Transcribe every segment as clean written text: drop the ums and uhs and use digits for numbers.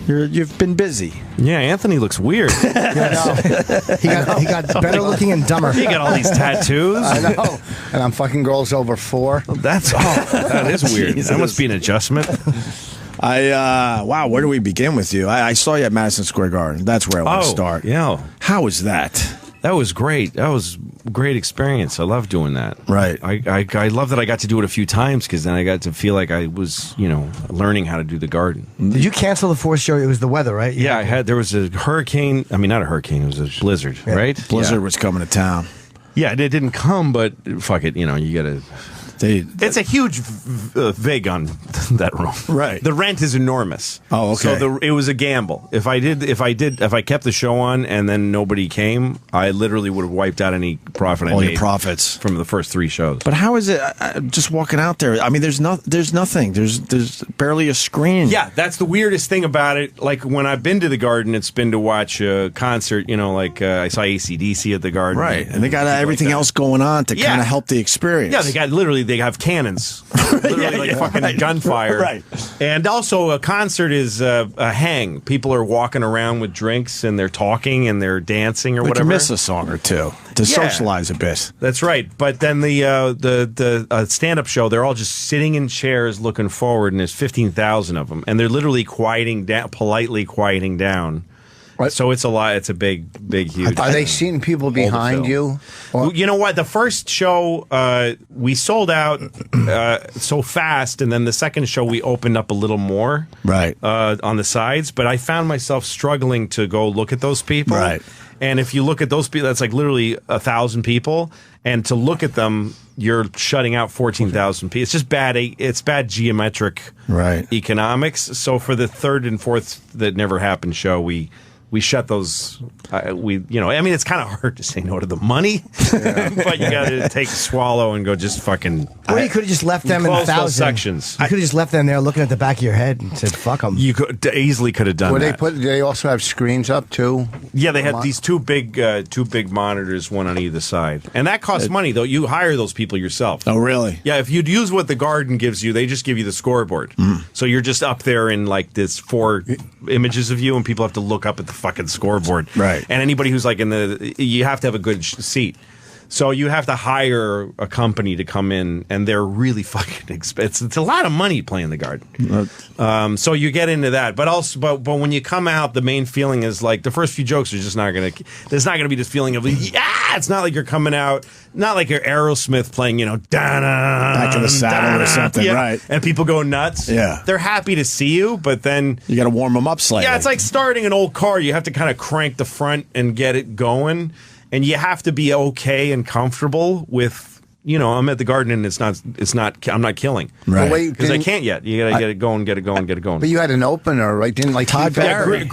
You've been busy. Yeah, Anthony looks weird. He got better looking and dumber. He got all these tattoos. I know. And I'm fucking girls over 4. That is weird. Jesus. That must be an adjustment. Wow, where do we begin with you? I saw you at Madison Square Garden. That's where I want to start. Yeah. How was that? That was great. That was a great experience. I love doing that. Right. I love that I got to do it a few times because then I got to feel like I was, learning how to do the garden. Did you cancel the 4th show? It was the weather, right? Yeah, there was a hurricane. I mean, not a hurricane. It was a blizzard, right? Blizzard was coming to town. Yeah, it didn't come, but fuck it. You got to... It's a huge vig on that room. Right. The rent is enormous. Oh, okay. So it was a gamble. If I kept the show on and then nobody came, I literally would have wiped out any profit I made. All your profits from the first 3 shows. But how is it? Just walking out there. I mean, there's nothing. There's barely a screen. Yeah, that's the weirdest thing about it. Like when I've been to the Garden, it's been to watch a concert. I saw AC/DC at the Garden. Right, and they got everything else going on to kind of help the experience. Yeah, they have cannons, literally fucking gunfire. Right. And also a concert is a hang. People are walking around with drinks and they're talking and they're dancing or whatever. You miss a song or two to socialize a bit. That's right. But then the stand-up show, they're all just sitting in chairs looking forward, and there's 15,000 of them, and they're literally politely quieting down. Right. So it's a lot. It's a big, huge. Are they seeing people behind you? Or? You know what? The first show we sold out so fast, and then the second show we opened up a little more, right, on the sides. But I found myself struggling to go look at those people, right. And if you look at those people, that's like literally 1,000 people, and to look at them, you're shutting out 14,000 people. It's just bad. It's bad geometric economics. So for the third and fourth that never happened show, we shut those. I mean, it's kind of hard to say no to the money, but you got to take a swallow and go just fucking. Or you could have just left them in 1,000 sections. You could have just left them there looking at the back of your head and said, "Fuck them." You could easily have done that. Do they also have screens up too? Yeah, they have these two big monitors, one on either side, and that costs money though. You hire those people yourself. Oh, really? Yeah, if you'd use what the Garden gives you, they just give you the scoreboard. So you're just up there in like this 4 images of you, and people have to look up at the fucking scoreboard. Right. And anybody who's like you have to have a good seat. So you have to hire a company to come in, and they're really fucking expensive. It's a lot of money playing the Garden. So you get into that, but when you come out, the main feeling is like the first few jokes are just not gonna. There's not gonna be this feeling of It's not like you're coming out, not like you're Aerosmith playing, Back in the Saddle or something, right? And people go nuts. Yeah, they're happy to see you, but then you got to warm them up slightly. Yeah, it's like starting an old car. You have to kind of crank the front and get it going. And you have to be okay and comfortable with, I'm at the Garden and it's not, I'm not killing. Right. Because I can't yet. You got to get it going. But you had an opener, right? Didn't like Todd Barry.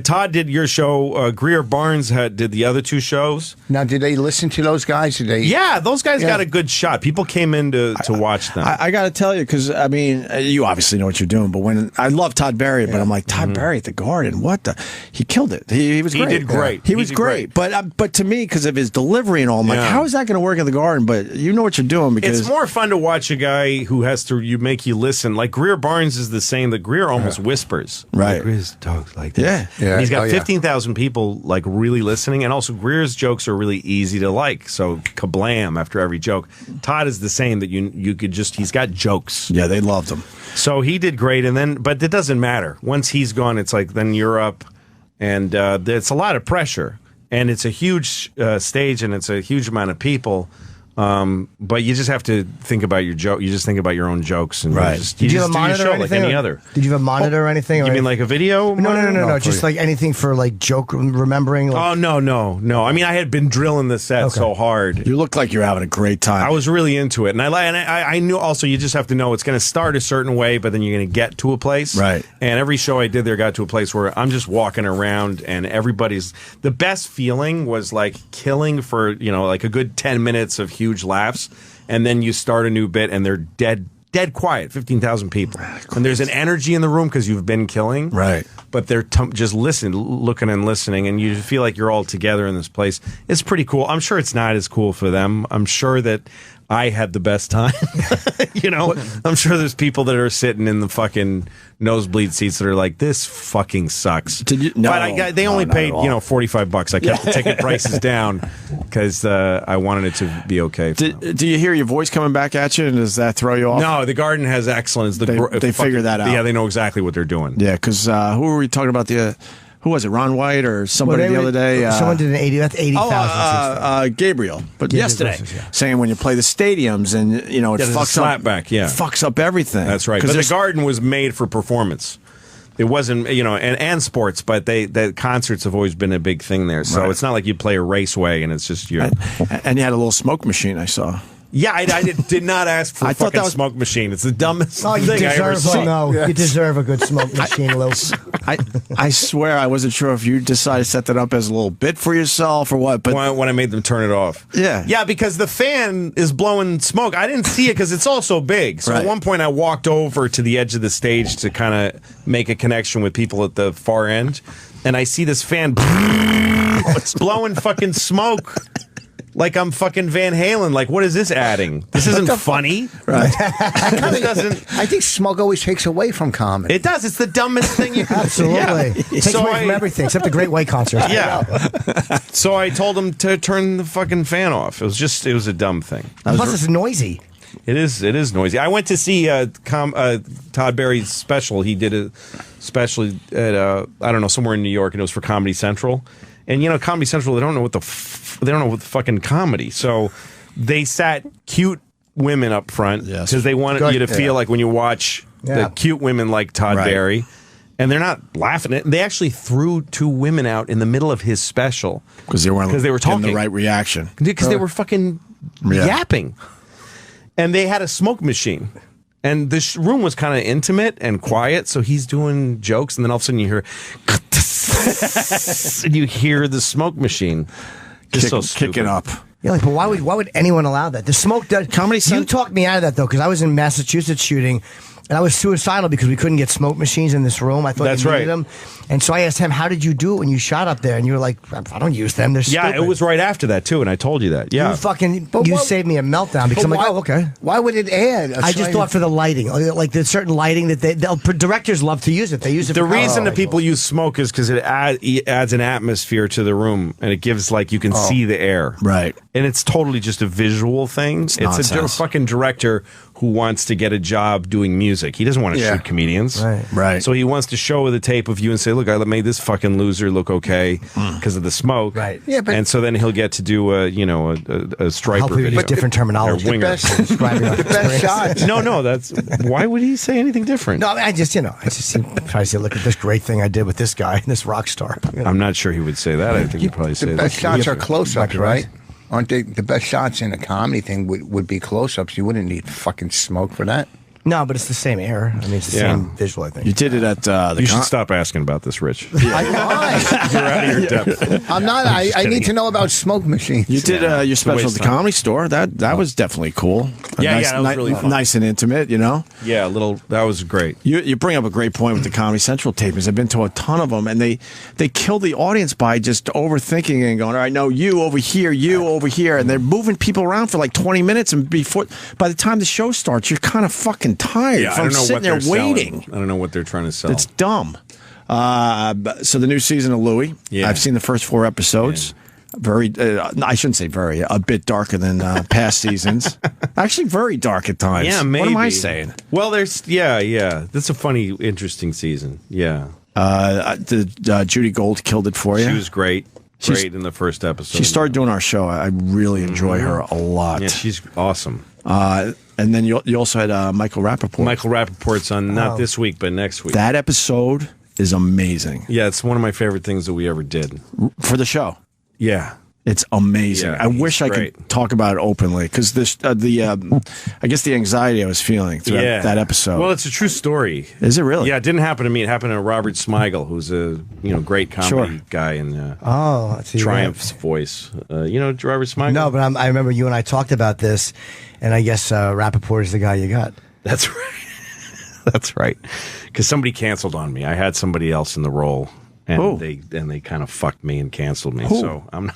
Todd did your show. Greer Barnes did the other 2 shows. Now, did they listen to those guys? Yeah, those guys got a good shot. People came in to watch them. I got to tell you, because, I mean, you obviously know what you're doing, but when I love Todd Barry, but I'm like, Todd Barry at the Garden, what the? He killed it. He was great. He did great. He was great. But to me, because of his delivery and all, I'm like, how is that going to work at the Garden? But you know what you're doing, because it's more fun to watch a guy who has to make you listen. Like Greer Barnes is the same. The Greer almost whispers. Right. Like, Greer's talks like this. Yeah. And he's got 15,000 people like really listening, and also Greer's jokes are really easy to like. So kablam after every joke. Todd is the same, that you could just, he's got jokes. Yeah, they loved him. So he did great, but it doesn't matter. Once he's gone, it's like then you're up, and it's a lot of pressure, and it's a huge stage, and it's a huge amount of people. But you just have to think about your joke. You just think about your own jokes, and Did you have a monitor or anything? Like any other. Did you have a monitor or anything? You mean like a video? No. Just like anything for like joke remembering. Like... Oh no. I mean, I had been drilling the set so hard. You look like you're having a great time. I was really into it, and I knew also you just have to know it's going to start a certain way, but then you're going to get to a place. Right. And every show I did there got to a place where I'm just walking around, and the best feeling was like killing for like a good 10 minutes of huge laughs, and then you start a new bit and they're dead quiet, 15,000 people, and there's an energy in the room because you've been killing, right? but they're just looking and listening, and you feel like you're all together in this place. It's pretty cool. I'm sure it's not as cool for them. I'm sure that I had the best time. I'm sure there's people that are sitting in the fucking nosebleed seats that are like, this fucking sucks. But they only paid $45. I kept the ticket prices down because I wanted it to be okay. Do you hear your voice coming back at you, and does that throw you off? No, the Garden has excellence. They figure that out. Yeah, they know exactly what they're doing. Yeah, because who were we talking about? Who was it? Ron White or somebody the other day? Someone did an 80,000. Gabriel. But yesterday, saying when you play the stadiums and it fucks up everything. That's right. But the Garden was made for performance. It wasn't, and sports, but the concerts have always been a big thing there. So it's not like you play a raceway and it's just you. And you had a little smoke machine, I saw. Yeah, I did not ask for a fucking smoke machine. It's the dumbest thing I ever saw. You deserve a good smoke machine, Lou. I swear I wasn't sure if you decided to set that up as a little bit for yourself or what. But when I made them turn it off. Yeah, because the fan is blowing smoke. I didn't see it because it's all so big. So at one point I walked over to the edge of the stage to kind of make a connection with people at the far end, and I see this fan blowing fucking smoke. Like I'm fucking Van Halen. Like, what is this adding? This isn't funny. Right. I think smoke always takes away from comedy. It does. It's the dumbest thing you can Absolutely. It takes away from everything except the Great White concert. Yeah. So I told him to turn the fucking fan off. It was a dumb thing. Plus, it's noisy. It is noisy. I went to see Todd Barry's special. He did a special at somewhere in New York, and it was for Comedy Central. And Comedy Central, they don't know what the fucking comedy. So they sat cute women up front because they wanted you to feel like when you watch the cute women like Todd Barry, and they're not laughing. They actually threw two women out in the middle of his special because they were talking the right reaction because they were fucking yapping, and they had a smoke machine. And this room was kind of intimate and quiet, so he's doing jokes, and then all of a sudden you hear, and you hear the smoke machine just kicking up. Yeah, but why would anyone allow that? The smoke does. You talked me out of that though, because I was in Massachusetts shooting, and I was suicidal because we couldn't get smoke machines in this room. I thought you needed them. And so I asked him, how did you do it when you shot up there? And you were like, I don't use them. They're stupid. Yeah, it was right after that, too, and I told you that. Yeah. You saved me a meltdown because I'm like, oh, okay. Why would it add? I just thought for the lighting. Like there's certain lighting that directors love to use it. They use it The reason that people use smoke is because it adds an atmosphere to the room, and it gives, you can see the air. Right. And it's totally just a visual thing. It's a fucking director who wants to get a job doing music. He doesn't want to shoot comedians. Right. So he wants to show the tape of you and say, look, I made this fucking loser look okay because of the smoke. Right. Yeah, and so then he'll get to do a striper video. But different terminology. The best shots. No, that's why would he say anything different? No, I just try to say, look at this great thing I did with this guy, this rock star. I'm not sure he would say that. I think he'd probably say that. The best shots are close-ups, right? Aren't they the best shots in a comedy thing would be close-ups? You wouldn't need fucking smoke for that. No, but it's the same air. I mean, it's the same visual, I think. You did it at the... You should stop asking about this, Rich. Why? You're out of your depth. I'm not. I need to know about smoke machines. You did your special at the Comedy Store. That was definitely cool. That was really fun. Nice and intimate, Yeah, that was great. You bring up a great point with the Comedy Central tapings. I've been to a ton of them, and they kill the audience by just overthinking and going, all right, no, you over here, and they're moving people around for like 20 minutes, and by the time the show starts, you're kind of fucking tired from sitting there waiting. I don't know what they're trying to sell. It's dumb. So the new season of Louie, I've seen the first 4 episodes. Very, I shouldn't say very, a bit darker than past seasons. Actually, very dark at times. Yeah, maybe. What am I saying? Well, that's a funny, interesting season. Yeah. Judy Gold killed it for you. She was great. Great in the first episode. She started doing our show. I really enjoy her a lot. Yeah, she's awesome. And then you also had Michael Rappaport. Michael Rappaport's on not this week, but next week. That episode is amazing. Yeah, it's one of my favorite things that we ever did. For the show. Yeah. It's amazing. Yeah, I wish I could talk about it openly because I guess the anxiety I was feeling through that episode. Well, it's a true story. Is it really? Yeah, it didn't happen to me. It happened to Robert Smigel, who's a great comedy guy in Triumph's Voice. Robert Smigel? No, but I remember you and I talked about this, and I guess Rappaport is the guy you got. That's right. That's right. Because somebody canceled on me. I had somebody else in the role. And they kind of fucked me and canceled me. So I don't know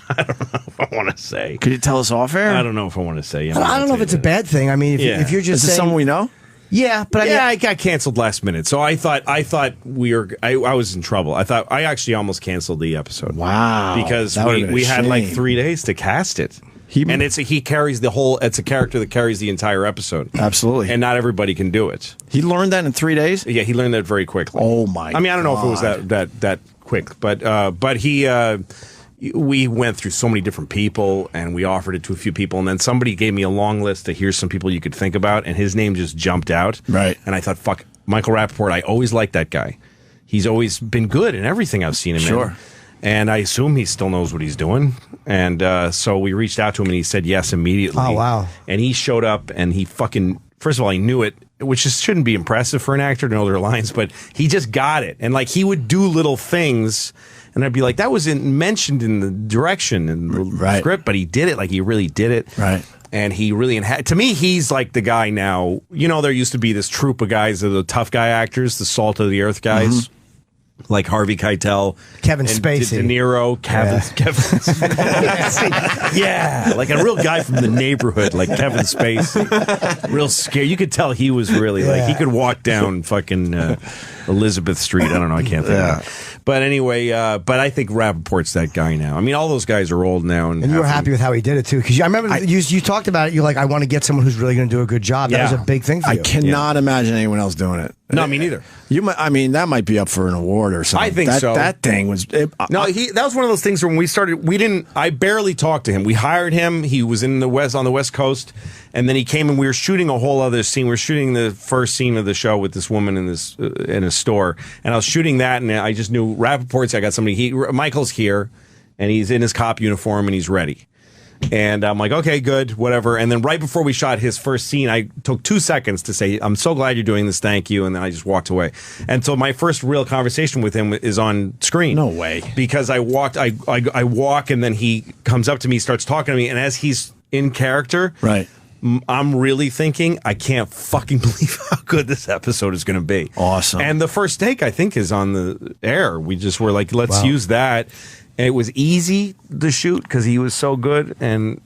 if I want to say. Could you tell us off air? I don't know if I want to say. I don't know if it's a bad thing. I mean, if you're just saying, someone we know. Yeah, but I got canceled last minute. So I thought I was in trouble. I actually almost canceled the episode. Wow. Because we had like 3 days to cast it. He carries the whole. It's a character that carries the entire episode. Absolutely, and not everybody can do it. He learned that in 3 days. Yeah, he learned that very quickly. Oh my! I mean, I don't know if it was that quick, but he. We went through so many different people, and we offered it to a few people, and then somebody gave me a long list of here's some people you could think about, and his name just jumped out. Right, and I thought, fuck, Michael Rappaport. I always liked that guy. He's always been good in everything I've seen him in. And I assume he still knows what he's doing. And so we reached out to him, and he said yes immediately. Oh, wow. And he showed up, and he fucking, first of all, he knew it, which just shouldn't be impressive for an actor to know their lines, but he just got it. And, like, he would do little things, and I'd be like, that wasn't mentioned in the direction and the script, but he did it. Like, he really did it. Right. And he really, to me, he's like the guy now. You know, there used to be this troupe of guys, the tough guy actors, the salt of the earth guys. Mm-hmm. Like Harvey Keitel, Kevin Spacey, De Niro, Kevin Spacey. Yeah, like a real guy from the neighborhood, like Kevin Spacey. Real scary. You could tell he was really like he could walk down fucking Elizabeth Street. I don't know. I can't think of it. But anyway, but I think Rappaport's that guy now. I mean, all those guys are old now, and you were happy with how he did it too, because I remember you talked about it. You're like, I want to get someone who's really going to do a good job. That was a big thing for you. I cannot imagine anyone else doing it. No, me neither. I mean, that might be up for an award or something. I think so. That thing was. That was one of those things when we started. I barely talked to him. We hired him. He was on the West Coast, and then he came and we were shooting a whole other scene. We were shooting the first scene of the show with this woman in a store, and I was shooting that, and I just knew Rappaport's. I got somebody. Michael's here, and he's in his cop uniform, and he's ready. And I'm like, okay, good, whatever. And then right before we shot his first scene, I took 2 seconds to say, I'm so glad you're doing this, thank you. And then I just walked away. And so my first real conversation with him is on screen. No way. Because I walk, and then he comes up to me, starts talking to me, and as he's in character, right, I'm really thinking, I can't fucking believe how good this episode is going to be. Awesome. And the first take, I think, is on the air. We just were like, let's use that. It was easy to shoot because he was so good, and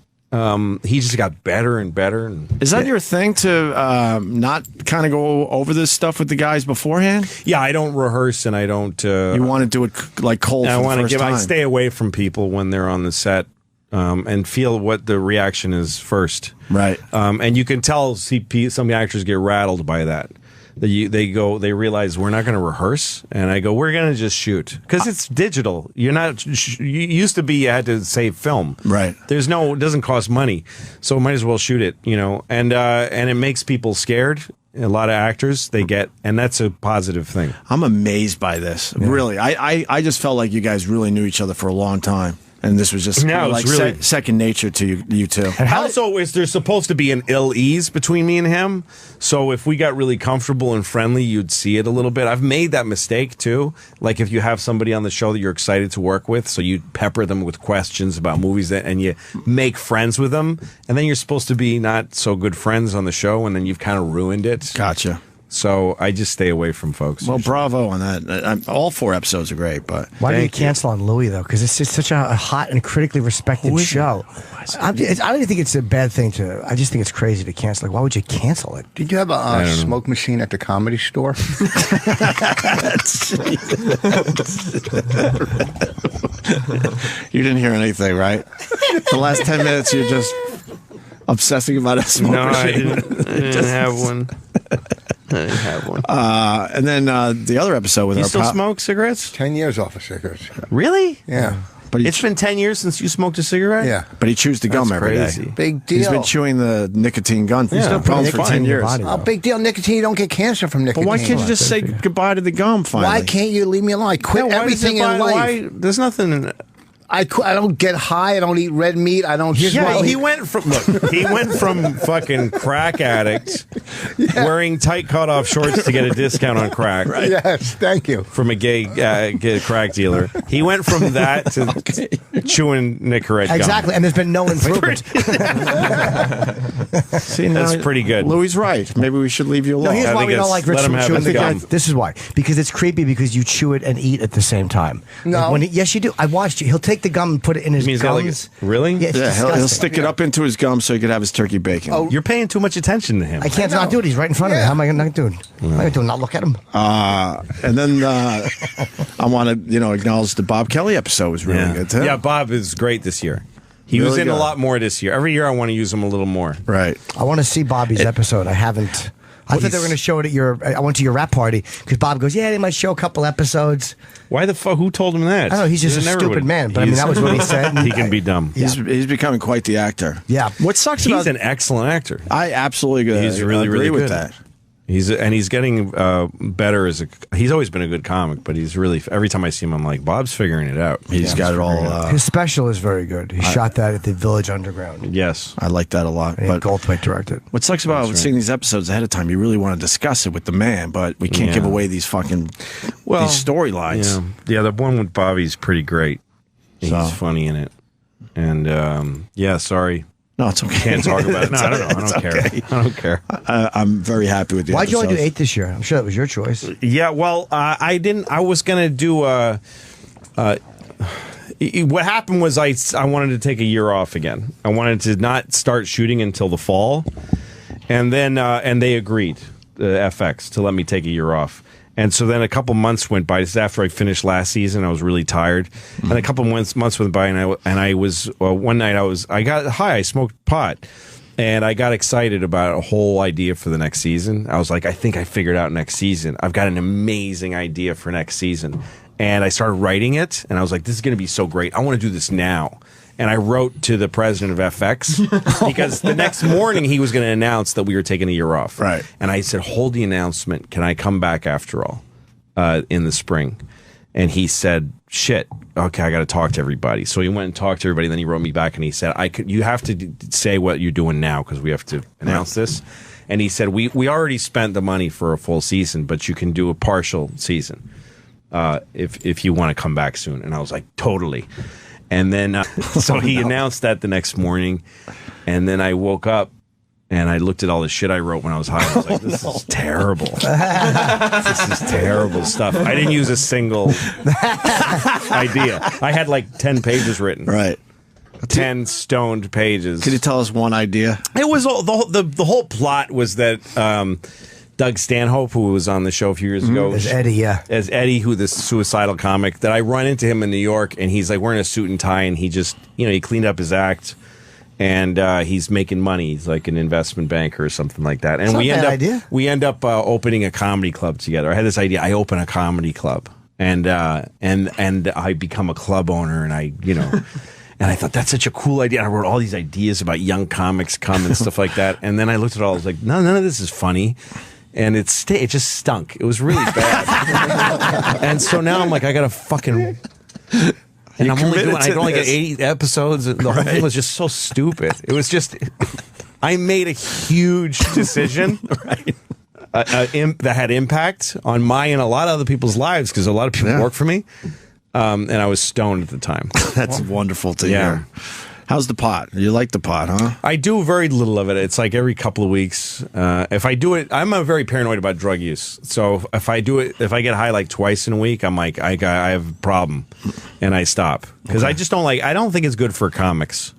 he just got better and better. Is that your thing, to not kind of go over this stuff with the guys beforehand? Yeah, I don't rehearse, and I don't. You want to do it like cold. I want to give. I stay away from people when they're on the set, and feel what the reaction is first. Right. And you can tell some actors get rattled by that. They realize we're not going to rehearse, and I go, we're going to just shoot because it's digital. You're not. You used to be you had to save film. Right. It doesn't cost money, so might as well shoot it. You know, and it makes people scared. A lot of actors and that's a positive thing. I'm amazed by this. Yeah. Really, I just felt like you guys really knew each other for a long time. And this was just really second nature to you two. And also, is there supposed to be an ill ease between me and him? So if we got really comfortable and friendly, you'd see it a little bit. I've made that mistake too. Like if you have somebody on the show that you're excited to work with, so you pepper them with questions about movies and you make friends with them, and then you're supposed to be not so good friends on the show, and then you've kind of ruined it. Gotcha. So I just stay away from folks. Well, bravo on that. All 4 episodes are great, but why did you cancel on Louis though? Because it's just such a hot and critically respected show. I don't even think it's a bad thing to. I just think it's crazy to cancel. Like, why would you cancel it? Did you have a smoke machine at the Comedy Store? You didn't hear anything, right? The last 10 minutes, you're just obsessing about a smoke machine. I didn't have one. I didn't have one. And then the other episode with you still smoke cigarettes? 10 years off of cigarettes. Really? Yeah. But it's been 10 years since you smoked a cigarette? Yeah. But he chews the gum every day. Big deal. He's been chewing the nicotine gun. He's been for 10 years. Big deal. Nicotine, you don't get cancer from nicotine. But why can't you just say goodbye to the gum finally? Why can't you leave me alone? Quit everything in life. There's nothing... I don't get high. I don't eat red meat. I don't. He went from fucking crack addict wearing tight cutoff shorts to get a discount on crack. Right. Yes, thank you. From a gay crack dealer. He went from that to chewing Nicorette gum. Exactly, and there's been no improvement. See, that's pretty good. Louis' right. Maybe we should leave you alone. No, here's why we don't like Rich chewing the gum. This is why. Because it's creepy because you chew it and eat at the same time. No. Like yes, you do. I watched you. He'll take the gum and put it in his gums. Really? Yeah, he'll stick it up into his gum so he could have his turkey bacon. Oh, you're paying too much attention to him. I can't not do it. He's right in front of me. How am I going to not do it? What am I going to do? Not look at him? And then I want to acknowledge the Bob Kelly episode was really good too. Yeah, Bob is great this year. He was in a lot more this year. Every year I want to use him a little more. Right. I want to see Bobby's episode. I haven't. I thought they were going to show it at I went to your rap party because Bob goes, yeah, they might show a couple episodes. Why the fuck? Who told him that? I don't know. He's just a stupid man. But I mean, that was what he said. He can be dumb. He's becoming quite the actor. Yeah. What sucks He's an excellent actor. I absolutely He's really agree good with that. He's getting better he's always been a good comic, but he's really, every time I see him, I'm like, Bob's figuring it out. He's got it all. His special is very good. He shot that at the Village Underground. Yes. I like that a lot. But Goldthwait directed. What sucks about seeing these episodes ahead of time, you really want to discuss it with the man, but we can't give away these fucking these storylines. Yeah, the one with Bobby's pretty great. He's funny in it. And sorry. No, it's okay. Can't talk about it. No, I don't know. I don't care. I don't care. I'm very happy with you. Why'd you only do 8 this year? I'm sure that was your choice. Yeah, well, I didn't. I was going to do what happened was I wanted to take a year off again. I wanted to not start shooting until the fall. And then and they agreed, the FX, to let me take a year off. And so then a couple months went by. This is after I finished last season. I was really tired, and a couple months went by, and I was one night I got high. I smoked pot, and I got excited about a whole idea for the next season. I was like, I think I figured out next season. I've got an amazing idea for next season, and I started writing it, and I was like, this is going to be so great. I want to do this now. And I wrote to the president of FX because the next morning he was going to announce that we were taking a year off. Right. And I said, hold the announcement. Can I come back after all in the spring? And he said, shit, okay, I got to talk to everybody. So he went and talked to everybody. Then he wrote me back and he said, you have to say what you're doing now because we have to announce this. And he said, we already spent the money for a full season, but you can do a partial season if you want to come back soon. And I was like, totally. And then, so he announced that the next morning, and then I woke up and I looked at all the shit I wrote when I was high. I was like, this is terrible. This is terrible stuff. I didn't use a single idea. I had like 10 pages written. Right. 10 stoned pages. Could you tell us one idea? It was the whole plot was that Doug Stanhope, who was on the show a few years ago. As Eddie, who the suicidal comic, that I run into him in New York, and he's like wearing a suit and tie, and he just, he cleaned up his act, and he's making money. He's like an investment banker or something like that. And we end up opening a comedy club together. I had this idea. I open a comedy club, and I become a club owner, and and I thought, that's such a cool idea. And I wrote all these ideas about young comics come and stuff like that. And then I looked at it all, I was like, no, none of this is funny. And it just stunk. It was really bad. And so now I'm like, I got to fucking... And I only got 80 episodes. And the whole thing was just so stupid. It was just... I made a huge decision that had impact on my and a lot of other people's lives because a lot of people work for me. And I was stoned at the time. That's wonderful to hear. How's the pot? You like the pot, huh? I do very little of it. It's like every couple of weeks. If I do it, I'm very paranoid about drug use. So if I do it, if I get high like twice in a week, I'm like, I have a problem, and I stop because I just don't like. I don't think it's good for comics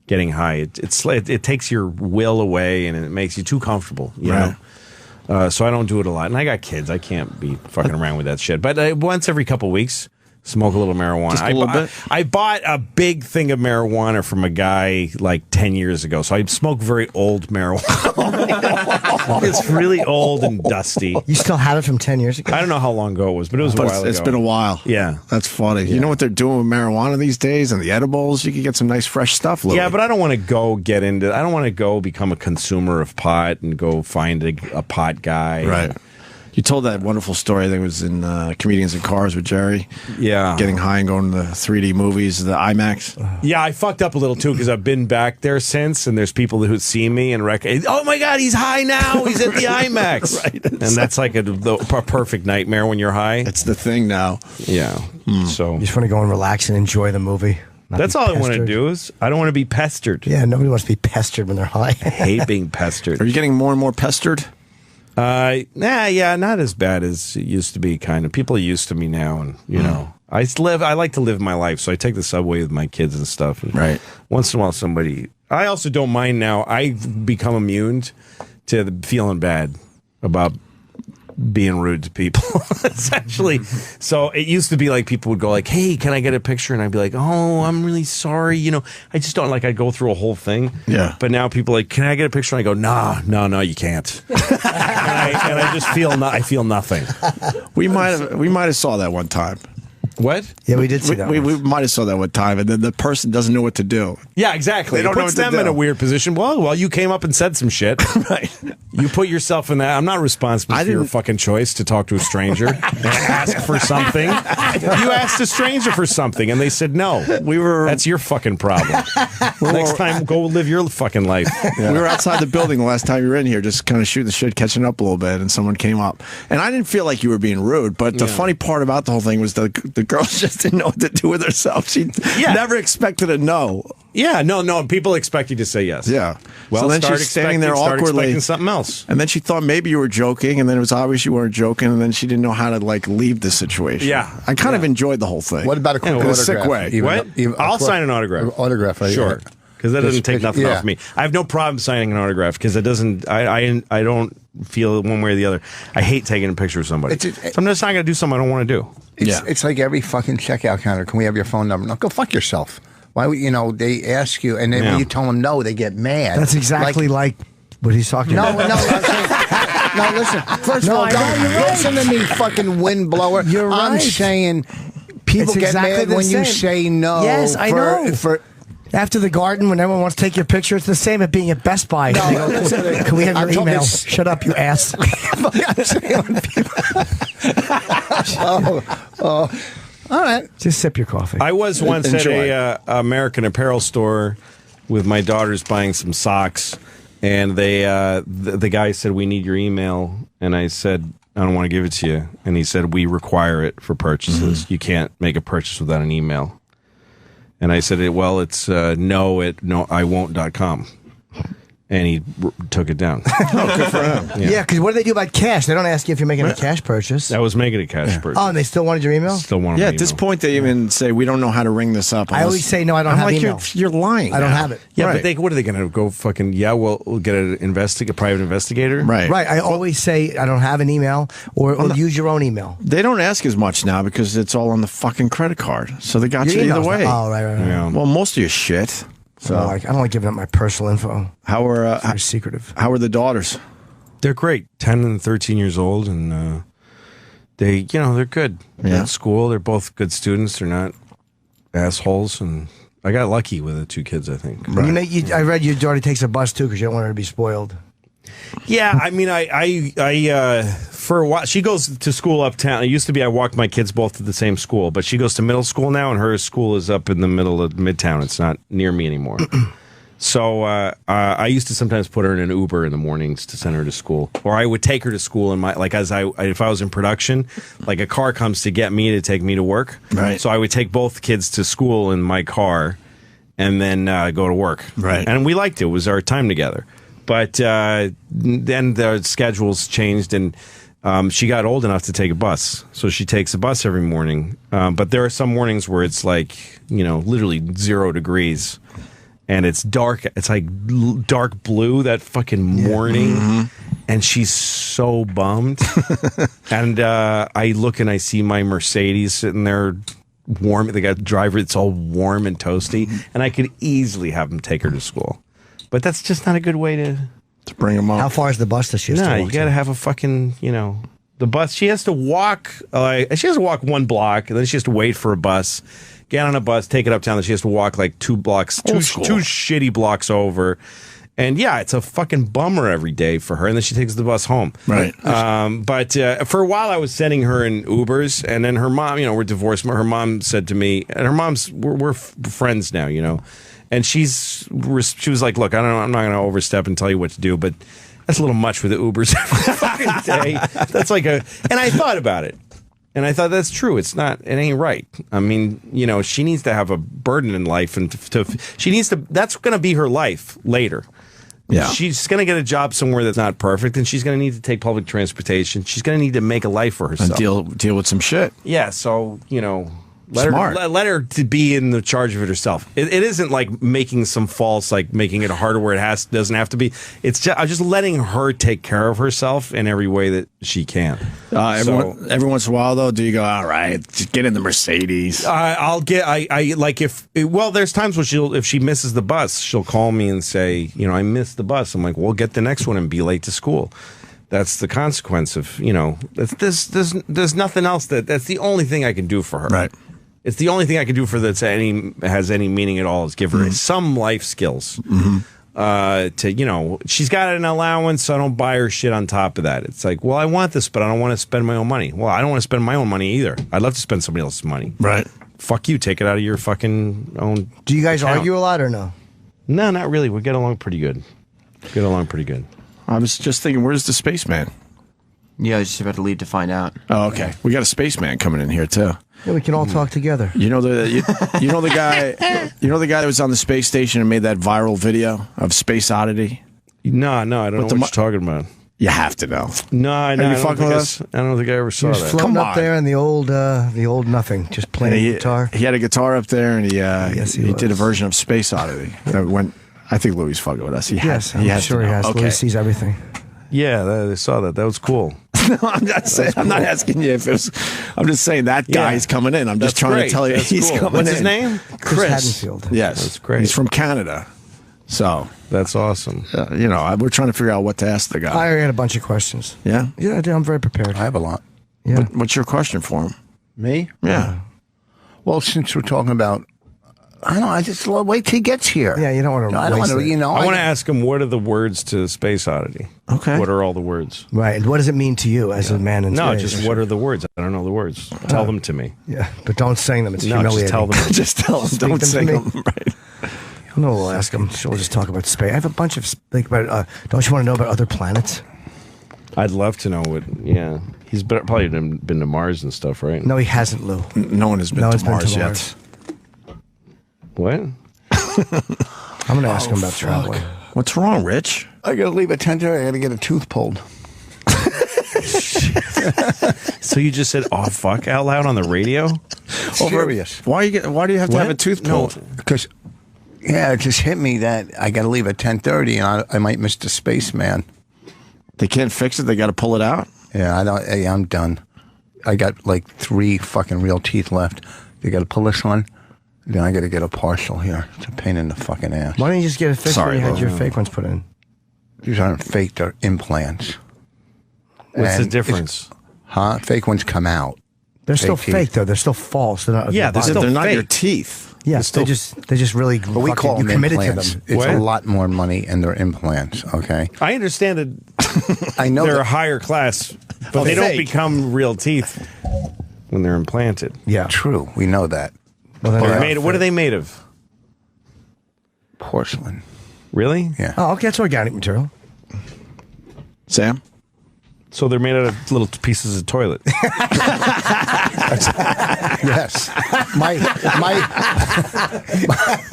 getting high. It takes your will away and it makes you too comfortable. You know. So I don't do it a lot. And I got kids. I can't be fucking around with that shit. But once every couple of weeks. Smoke a little marijuana. Just a little bit? I bought a big thing of marijuana from a guy like 10 years ago. So I smoke very old marijuana. It's really old and dusty. You still have it from 10 years ago? I don't know how long ago it was, but it was a while ago. It's been a while. Yeah. That's funny. Yeah. You know what they're doing with marijuana these days and the edibles? You can get some nice fresh stuff, Louis. Yeah, but I don't want to become a consumer of pot and go find a pot guy. Right. You told that wonderful story. I think it was in Comedians in Cars with Jerry. Yeah. Getting high and going to the 3D movies, the IMAX. Yeah, I fucked up a little too because I've been back there since, and there's people who see me and oh my God, he's high now. He's at the IMAX. Right. And that's like a perfect nightmare when you're high. It's the thing now. Yeah. So You just want to go and relax and enjoy the movie. That's all I want to do is I don't want to be pestered. Yeah, nobody wants to be pestered when they're high. I hate being pestered. Are you getting more and more pestered? Yeah, not as bad as it used to be. Kind of people are used to me now, and you know, I like to live my life, so I take the subway with my kids and stuff. And right. Once in a while, I also don't mind now. I've become immune to feeling bad about being rude to people, essentially. So it used to be like people would go like, "Hey, can I get a picture?" And I'd be like, "Oh, I'm really sorry. You know, I just don't like." I'd go through a whole thing. Yeah. But now people are like, "Can I get a picture?" And I go, "No, you can't." and I just feel I feel nothing. We might have saw that one time. What? Yeah, we did see that. We might have saw that one time, and then the person doesn't know what to do. Yeah, exactly. They don't It know puts what to them do. in a weird position. Well, you came up and said some shit. Right. You put yourself in that. I'm not responsible for your fucking choice to talk to a stranger and ask for something. You asked a stranger for something, and they said no. That's your fucking problem. Next time, go live your fucking life. Yeah. We were outside the building the last time you were in here, just kind of shooting the shit, catching up a little bit, and someone came up. And I didn't feel like you were being rude, but the funny part about the whole thing was the girl just didn't know what to do with herself. She never expected a no. Yeah, no. People expect you to say yes. Yeah. Well, so then she's standing there start awkwardly. expecting something else. And then she thought maybe you were joking, and then it was obvious you weren't joking, and then she didn't know how to leave the situation. Yeah. I kind of enjoyed the whole thing. What about a quick in autograph? a sick way? I'll sign an autograph. Autograph, right? Sure. Because that doesn't take nothing off me. I have no problem signing an autograph because it doesn't. I don't feel one way or the other. I hate taking a picture of somebody. So I'm just not going to do something I don't want to do. It's like every fucking checkout counter. Can we have your phone number? No, go fuck yourself. Why would they ask you, and then when you tell them no, they get mad. That's exactly like what he's talking about. No, listen. First of all, don't listen to me, fucking windblower. You're right. I'm saying people get mad when you say no. Yes, I know. After the garden, when everyone wants to take your picture, it's the same at being at Best Buy. No, can we have your email? Shut up, you ass. All right. Just sip your coffee. I was once at a American Apparel store with my daughters buying some socks, and the guy said, "We need your email," and I said, "I don't want to give it to you," and he said, "We require it for purchases. You can't make a purchase without an email." And I said, "Well, it's no@iwon't.com." And he took it down. Oh, good for him. Yeah, because what do they do about cash? They don't ask you if you're making a cash purchase. I was making a cash purchase. Oh, and they still wanted your email? Still wanted Yeah, my at this email. point, they even say, we don't know how to ring this up. I always say, no, I don't have email. You're lying. I don't have it. Yeah, Right. but what are they going to go fucking, we'll get a private investigator? Right. Right. I always say, I don't have an email, or use your own email. They don't ask as much now because it's all on the fucking credit card. So they got Your you either email's way. Oh, right. Yeah. Well, most of your shit. So I don't like giving up my personal info. How are It's very secretive. How are the daughters? They're great. 10 and 13 years old, and they're good. They're Yeah. at school. They're both good students. They're not assholes, and I got lucky with the two kids, I think. Right. I read your daughter takes a bus too because you don't want her to be spoiled. Yeah, I mean, I for a while, she goes to school uptown. It used to be I walked my kids both to the same school, but she goes to middle school now, and her school is up in the middle of Midtown. It's not near me anymore. So I used to sometimes put her in an Uber in the mornings to send her to school, or I would take her to school in if I was in production, like a car comes to get me to take me to work. Right. So I would take both kids to school in my car, and then go to work. Right. And we liked it. It was our time together. But then the schedules changed, and she got old enough to take a bus. So she takes a bus every morning. But there are some mornings where it's like, literally 0 degrees. And it's dark. It's like dark blue that fucking morning. Mm-hmm. And she's so bummed. And I look and I see my Mercedes sitting there warm. They got a driver. It's all warm and toasty. And I could easily have them take her to school. But that's just not a good way to bring them up. How far is the bus that she has to walk? You got to have a fucking, the bus. She has to walk. She has to walk 1 block, and then she has to wait for a bus. Get on a bus, take it uptown. Then she has to walk like 2 blocks, two shitty blocks over, And yeah, it's a fucking bummer every day for her. And then she takes the bus home. Right. But for a while, I was sending her in Ubers. And then her mom, we're divorced. Her mom said to me, and her mom's, we're friends now, And she was like, look, I'm not going to overstep and tell you what to do, but that's a little much with the Ubers every fucking day. That's and I thought about it. And I thought that's true. It ain't right. I mean, she needs to have a burden in life, and that's going to be her life later. Yeah. She's going to get a job somewhere that's not perfect, and she's going to need to take public transportation. She's going to need to make a life for herself. And deal with some shit. Yeah, so, let her to be in the charge of it herself. It isn't like making some false, like making it harder where it doesn't have to be. It's just letting her take care of herself in every way that she can. Every once in a while, though, do you go, all right, just get in the Mercedes? There's times when if she misses the bus, she'll call me and say, I missed the bus. I'm like, well, get the next one and be late to school. That's the consequence of, there's nothing else that's the only thing I can do for her. Right. It's the only thing I can do for has any meaning at all is give her some life skills. She's got an allowance, so I don't buy her shit on top of that. It's like, well, I want this, but I don't want to spend my own money. Well, I don't want to spend my own money either. I'd love to spend somebody else's money. Right. Fuck you. Take it out of your fucking own. Do you guys argue a lot or no? No, not really. We get along pretty good. I was just thinking, where's the spaceman? Yeah, I was just about to leave to find out. Oh, okay. We got a spaceman coming in here too. Yeah, we can all talk together. You know the guy that was on the space station and made that viral video of Space Oddity? No, I don't know what you're talking about. You have to know. No, I know. Are you fucking with us? I don't think I ever saw that. He was floating up there in the old nothing, just playing guitar. He had a guitar up there, and he did a version of Space Oddity. I think Louis is fucking with us. I'm sure he has. Okay. Louis sees everything. Yeah, I saw that. That was cool. No, I'm not saying. I'm not asking you if it was. I'm just saying that guy's coming in. I'm just trying to tell you he's coming in. What's his name? Chris Hadfield. Yes, that's great. He's from Canada. So that's awesome. We're trying to figure out what to ask the guy. I already had a bunch of questions. Yeah? Yeah, I do. I'm very prepared. I have a lot. Yeah. What's your question for him? Me? Yeah. Well, since we're talking about, I don't know, I just wait till he gets here. Yeah, you don't want to. I don't want to. I want to ask him, what are the words to Space Oddity? Okay. What are all the words? Right. And what does it mean to you as a man in space? No, just what are the words? I don't know the words. Tell them to me. Yeah, but don't sing them. It's humiliating. Just tell them. Just tell them. Don't sing them. Right. No, we'll ask him. We'll just talk about space. I have a bunch of don't you want to know about other planets? I'd love to know what. Yeah, he's probably been to Mars and stuff, right? No, he hasn't, Lou. No one has been to Mars yet. What? I'm going to ask him about traveling. What's wrong, Rich? I got to leave at 10:30. I got to get a tooth pulled. So you just said "oh fuck" out loud on the radio? Serious. Why do you have to have a tooth pulled? Because it just hit me that I got to leave at 10:30 and I might miss the spaceman. They can't fix it. They got to pull it out. Yeah, I'm done. I got like 3 fucking real teeth left. They got to pull this one. Then I got to get a partial here. It's a pain in the fucking ass. Why don't you just get it fixed when you had your fake ones put in? These aren't fake, they're implants. What's the difference? Fake ones come out. They're still fake, though. They're still false. They're not. Yeah, they're not your teeth. Yes, they just really. But we call them implants. To them. It's a lot more money, and they're implants. Okay, I understand it. I know they're a higher class, but they don't become real teeth when they're implanted. Yeah, true. We know that. Well, what are they made of? Porcelain. Really? Yeah. Oh, okay. That's organic material. Sam? So they're made out of little pieces of toilet. Yes.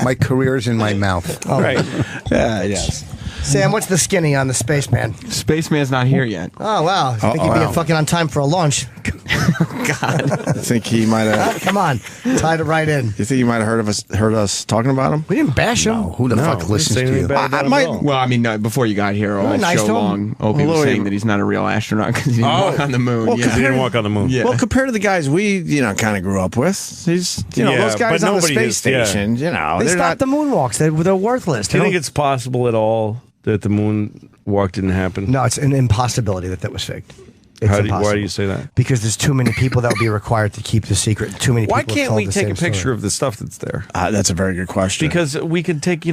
My career's in my mouth. Oh. Right. Yes. Sam, what's the skinny on the spaceman? Spaceman's not here yet. Oh, wow. I think he'd be fucking on time for a launch. God. I think he might have. Come on. Tied it right in. You think he might have heard us talking about him? We didn't bash him. No, who the fuck listens to you? Well, I mean, before you got here, all show long, Opie was saying that he's not a real astronaut because he didn't walk on the moon. Well, he didn't walk on the moon. Yeah. Well, compared to the guys we, kind of grew up with, he's, those guys on the space station, They stopped the moonwalks. They're worthless. Do you think it's possible at all that the moonwalk didn't happen? No, it's an impossibility that was faked. Why do you say that? Because there's too many people that will be required to keep the secret. Too many. Why people can't we told the take same a picture story. of the stuff that's there? That's a very good question. Because we could take,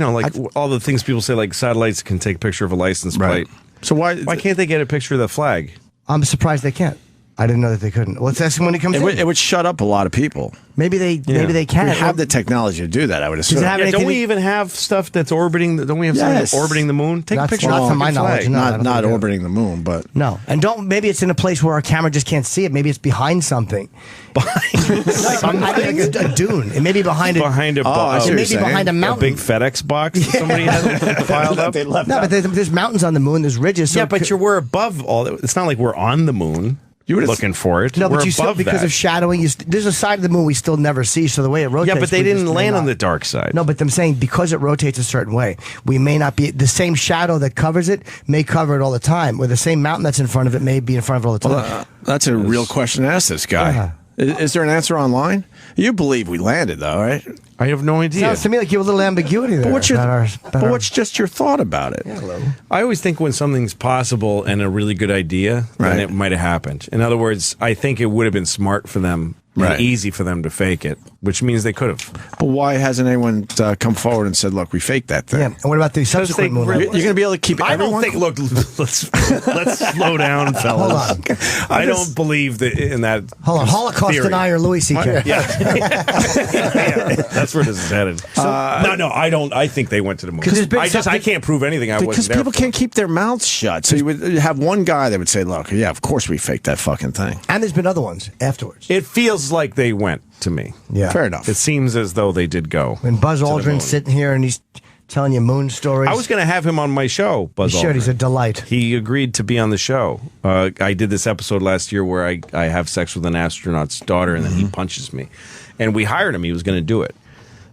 all the things people say, like satellites can take a picture of a license plate. So why can't they get a picture of the flag? I'm surprised they can't. I didn't know that they couldn't. Well, that's when it comes in. It would shut up a lot of people. Maybe they can. We have the technology to do that, I would assume. Don't we even have stuff that's orbiting? Don't we have something orbiting the moon? Take a picture not of from my knowledge. Not orbiting the moon, but no. And maybe it's in a place where our camera just can't see it. Maybe it's behind something. Behind something? Like a dune. It may be behind a box. It may be behind a mountain. A big FedEx box that somebody has piled up. But there's mountains on the moon. There's ridges. So but we're above all. It's not like we're on the moon. You were looking for it. No, we're but you still, because of shadowing, there's a side of the moon we still never see. So the way it rotates. Yeah, but they didn't land on the dark side. No, but I'm saying because it rotates a certain way, we may not be the same shadow that covers it may cover it all the time. Where the same mountain that's in front of it may be in front of it all the time. Well, that's a real question to ask this guy. Is there an answer online? You believe we landed, though, right? I have no idea. Sounds to me like you have a little ambiguity there. But what's just your thought about it? Yeah, hello. I always think when something's possible and a really good idea, then it might have happened. In other words, I think it would have been smart for them and easy for them to fake it, which means they could have. But why hasn't anyone come forward and said, look, we faked that thing? Yeah, and what about the subsequent moon? You're going to be able to keep everyone? I don't think, look, let's slow down, fellas. Hold on. I don't believe in that. Hold on, Holocaust theory. denier Louis C.K. Yeah. That's where this is headed. No, I don't. I think they went to the moon. I can't prove anything. Because people can't keep their mouths shut. So you would have one guy that would say, look, yeah, of course we faked that fucking thing. And there's been other ones afterwards. It feels like they went to me. Yeah. Fair enough. It seems as though they did go. When Buzz Aldrin's sitting here and he's telling you moon stories. I was going to have him on my show, Buzz Aldrin. He's a delight. He agreed to be on the show. I did this episode last year where I have sex with an astronaut's daughter and then he punches me. And we hired him. He was going to do it.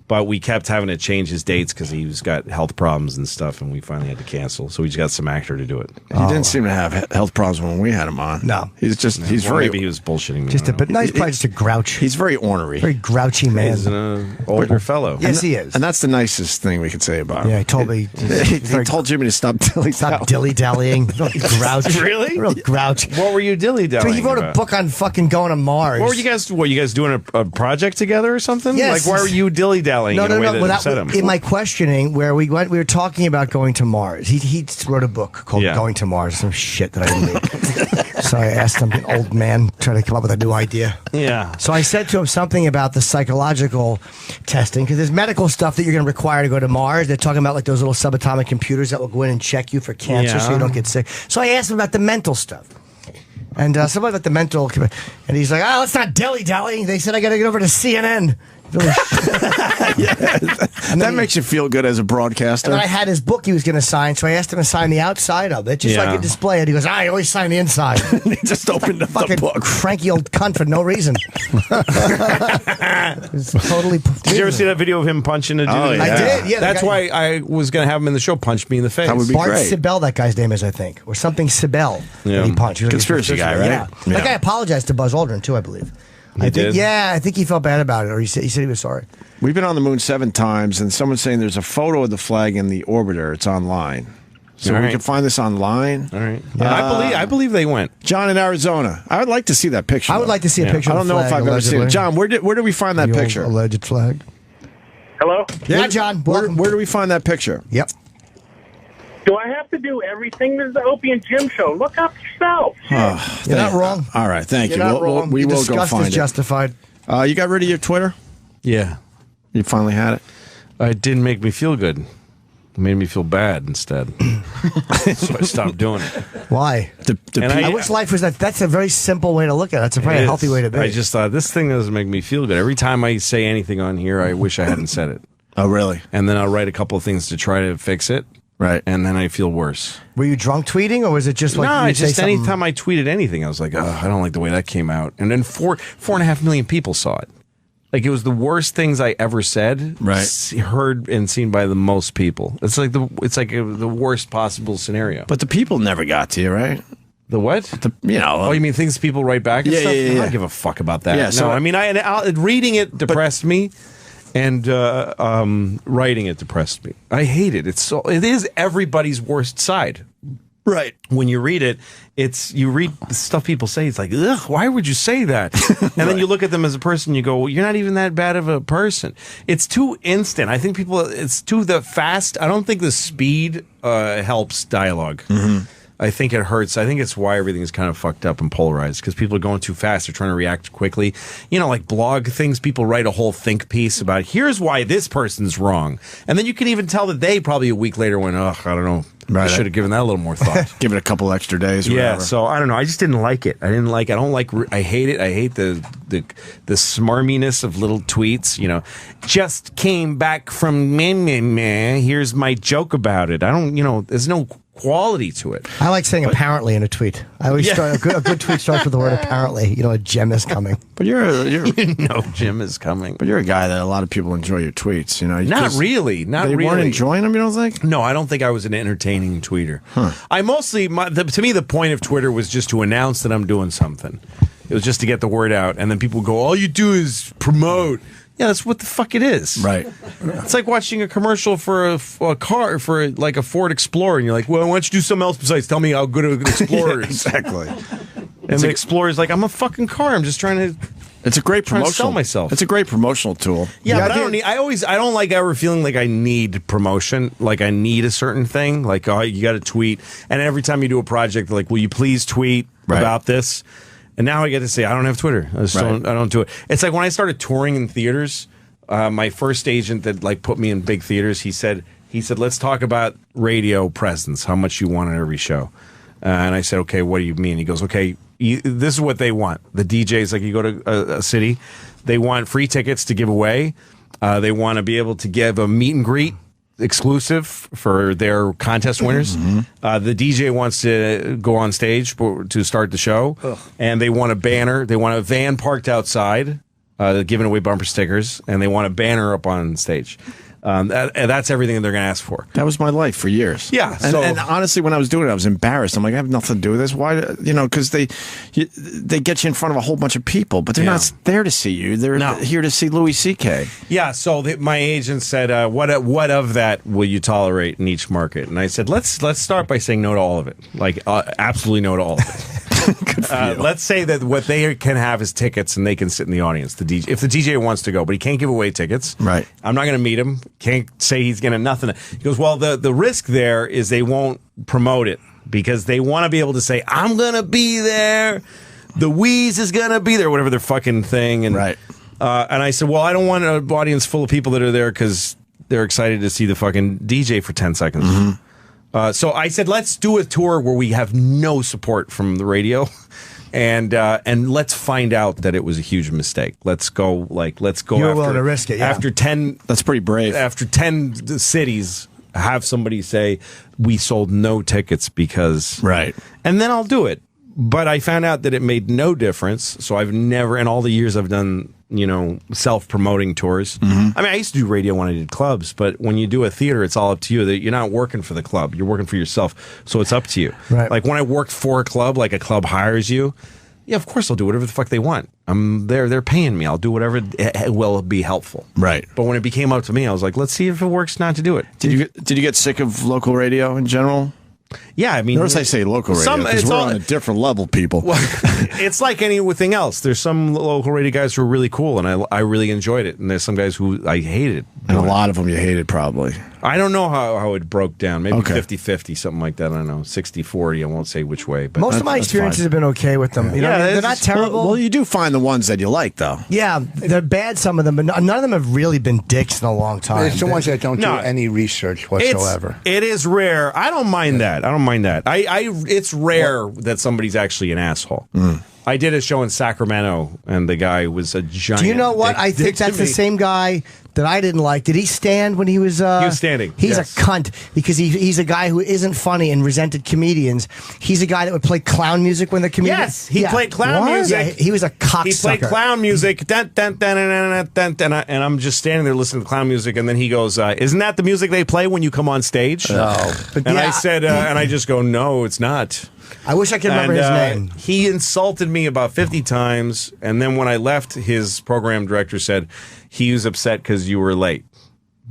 But we kept having to change his dates because he's got health problems and stuff, and we finally had to cancel. So we just got some actor to do it. He didn't seem to have health problems when we had him on. No. He's very... Maybe he was bullshitting me. He's probably just a grouch. He's very ornery. Very grouchy man. He's an older fellow. Yes, he is. And that's the nicest thing we could say about him. Yeah, he told me. He told Jimmy to stop dilly-dallying. Stop dilly-dallying. Grouch. Really? Real grouch. What were you dilly-dallying He wrote about? a book on fucking going to Mars. What were you guys? What, you guys doing a project together or something? Yes. Like, why were you dilly-dallying in a way that upset him? In my questioning, where we were talking about going to Mars. He wrote a book called Going to Mars, some shit that I didn't read. So I asked him, an old man, trying to come up with a new idea. Yeah. So I said to him something about the psychological testing, because there's medical stuff that you're going to require to go to Mars. They're talking about like those little subatomic computers that will go in and check you for cancer so you don't get sick. So I asked him about the mental stuff. And somebody about the mental, and he's like, let's not dilly-dally. They said I got to get over to CNN. That makes you feel good as a broadcaster. And I had his book he was going to sign, so I asked him to sign the outside of it, just like a display it. He goes, I always sign the inside. He just opened up the book. Cranky old cunt for no reason. It's totally. Did you ever see that video of him punching a dude? Oh, yeah. I did. Yeah, that's why I was going to have him in the show. Punch me in the face. That would be Bart great. Sibel, that guy's name is, I think, or something Sibel. Yeah. He punched. He was Conspiracy guy, right? Yeah. That guy apologized to Buzz Aldrin too, I believe. He did? Yeah, I think he felt bad about it, or he said he was sorry. We've been on the moon 7 times, and someone's saying there's a photo of the flag in the orbiter. It's online. So we can find this online. All right. I believe they went. John in Arizona. I would like to see that picture. I would like to see a picture. I don't know if I've ever seen it. John, where did we find that picture? Alleged flag. Hello? Yeah, John. Where do we find that picture? Yep. Do I have to do everything? This is the Opie and Jim show. Look up yourself. You're not wrong. All right, thank you. You're not wrong. We Your will go disgust find is justified. it. You got rid of your Twitter? Yeah. You finally had it? It didn't make me feel good. It made me feel bad instead. So I stopped doing it. Why? I wish life was that. That's a very simple way to look at it. That's a very healthy way to be. I just thought, this thing doesn't make me feel good. Every time I say anything on here, I wish I hadn't said it. Oh, really? And then I'll write a couple of things to try to fix it. Right. And then I feel worse. Were you drunk tweeting, or was it just like anytime I tweeted anything, I was like, I don't like the way that came out. And then 4.5 million people saw it. Like, it was the worst things I ever said, heard and seen by the most people. It's like the worst possible scenario. But the people never got to you, right? The what? Oh, you mean things people write back and stuff? I don't give a fuck about that. Yeah, so I mean, reading it depressed me, and writing it depressed me. I hate it. It is everybody's worst side. Right. When you read it, you read the stuff people say. It's like, ugh, why would you say that? And then you look at them as a person. You go, well, you're not even that bad of a person. It's too instant. I think it's too fast. I don't think the speed helps dialogue. Mm-hmm. I think it hurts. I think it's why everything is kind of fucked up and polarized, because people are going too fast. They're trying to react quickly. Like blog things, people write a whole think piece about here's why this person's wrong. And then you can even tell that they probably a week later went, I don't know. Right. I should have given that a little more thought. Give it a couple extra days. Or whatever. So I don't know. I just didn't like it. I hate it. I hate the smarminess of little tweets. Just came back from meh. Here's my joke about it. I don't. There's no quality to it. I like saying apparently in a tweet. I always start a good tweet starts with the word apparently. A gem is coming. But you're gem is coming. But you're a guy that a lot of people enjoy your tweets. Not really. They weren't enjoying them. You don't think? No, I don't think I was an entertaining tweeter. I mostly to me the point of Twitter was just to announce that I'm doing something. It was just to get the word out, and then people go, all you do is promote. Yeah, that's what the fuck it is. Right. It's like watching a commercial for a car, for like a Ford Explorer, and you're like, well, why don't you do something else besides tell me how good of an Explorer is? Exactly. And the Explorer's like, I'm a fucking car. I'm just trying to... It's a great promotional. Sell myself. It's a great promotional tool. Yeah, but I don't like ever feeling like I need promotion, like I need a certain thing. Like, you got to tweet, and every time you do a project, they're like, will you please tweet about this? And now I get to say, I don't have Twitter. I don't do it. It's like when I started touring in theaters, my first agent that put me in big theaters, he said, let's talk about radio presence, how much you want on every show. And I said, okay, what do you mean? He goes, okay, this is what they want. The DJs, like you go to a city, they want free tickets to give away. They want to be able to give a meet and greet exclusive for their contest winners. Mm-hmm. The DJ wants to go on stage to start the show. Ugh. And they want a banner. They want a van parked outside, giving away bumper stickers, and they want a banner up on stage. And that's everything that they're going to ask for. That was my life for years. Yeah. And honestly, when I was doing it, I was embarrassed. I'm like, I have nothing to do with this. Why? Because they get you in front of a whole bunch of people, but they're not there to see you. They're here to see Louis C.K. Yeah. So my agent said, "What of that will you tolerate in each market?" And I said, "Let's start by saying no to all of it. Absolutely no to all of it." Good for you. Let's say that what they can have is tickets, and they can sit in the audience. The DJ, if the DJ wants to go, but he can't give away tickets. Right. I'm not going to meet him. Can't say he's going to nothing. He goes, well, the risk there is they won't promote it because they want to be able to say, I'm going to be there. The Wheeze is going to be there, whatever their fucking thing. And, right. And I said, well, I don't want an audience full of people that are there because they're excited to see the fucking DJ for 10 seconds. Mm-hmm. So I said, let's do a tour where we have no support from the radio, and let's find out that it was a huge mistake. Let's go. You're willing to risk it. Yeah. After 10, that's pretty brave. After 10 cities, have somebody say we sold no tickets because right, and then I'll do it. But I found out that it made no difference. So I've never, in all the years I've done, self-promoting tours. Mm-hmm. I mean, I used to do radio when I did clubs, but when you do a theater, it's all up to you. That you're not working for the club; you're working for yourself. So it's up to you. Right. Like when I worked for a club, like a club hires you. Yeah, of course I'll do whatever the fuck they want. I'm there; they're paying me. I'll do whatever will be helpful. Right. But when it became up to me, I was like, let's see if it works not to do it. Did you get sick of local radio in general? Yeah, I mean, notice I say local radio because we're on a different level, people. Well, it's like anything else. There's some local radio guys who are really cool, and I really enjoyed it. And there's some guys who I hated. And a lot of them you hated, probably. I don't know how it broke down. Maybe 50-50, something like that. I don't know. 60-40. I won't say which way. But most of my experiences have been okay with them. They're not terrible. Well, you do find the ones that you like, though. Yeah, they're bad, some of them, but none of them have really been dicks in a long time. It's the ones that don't do any research whatsoever. It is rare. I don't mind that. It's rare that somebody's actually an asshole. Mm. I did a show in Sacramento, and the guy was a giant. Do you know what? I think that's the same guy that I didn't like. Did he stand when he was? He was standing. He's a cunt because he's a guy who isn't funny and resented comedians. He's a guy that would play clown music when the comedians. Yes, he played clown music. Yeah, he was a cocksucker. He played clown music. Dun, dun, dun, dun, dun, dun, and I'm just standing there listening to clown music, and then he goes, "Isn't that the music they play when you come on stage?" No. And I said, and I just go, "No, it's not." I wish I could remember his name. He insulted me about 50 times, and then when I left, his program director said he was upset because you were late.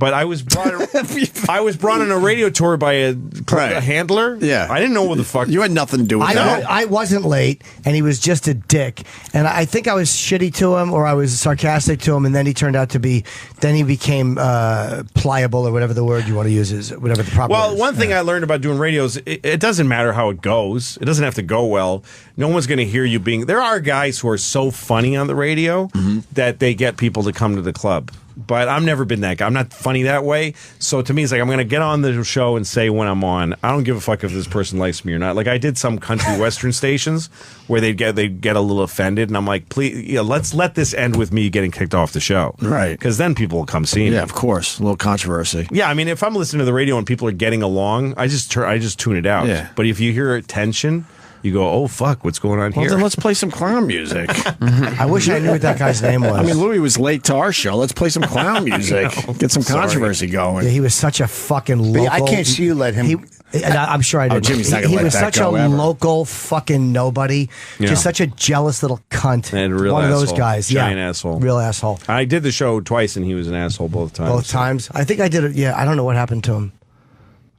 But I was brought on a radio tour by a handler. Yeah. I didn't know what the fuck. You had nothing to do with that. I wasn't late, and he was just a dick. And I think I was shitty to him, or I was sarcastic to him, and then he turned out to be. Then he became pliable, or whatever the word you want to use is, whatever the proper. Well, word is. one thing I learned about doing radio is it doesn't matter how it goes. It doesn't have to go well. No one's going to hear you being. There are guys who are so funny on the radio that they get people to come to the club. But I've never been that guy. I'm not funny that way. So to me, it's like I'm going to get on the show and say when I'm on. I don't give a fuck if this person likes me or not. Like I did some country western stations where they'd get a little offended, and I'm like, please, let's let this end with me getting kicked off the show, right? Because then people will come see me. Yeah, of course, a little controversy. Yeah, I mean, if I'm listening to the radio and people are getting along, I just tune it out. Yeah. But if you hear tension, you go, oh, fuck, what's going on Well, here? then let's play some clown music. I wish I knew what that guy's name was. I mean, Louis was late to our show. Let's play some clown music. Get some controversy going. Yeah, he was such a fucking local. I can't see you let him. I'm sure I did. Jimmy's not gonna He let was that such go a ever. local fucking nobody. Yeah. Just such a jealous little cunt. And real One asshole. of those guys. Giant yeah. asshole. Real asshole. I did the show twice, and he was an asshole both times. Both times. I think I did it. Yeah, I don't know what happened to him.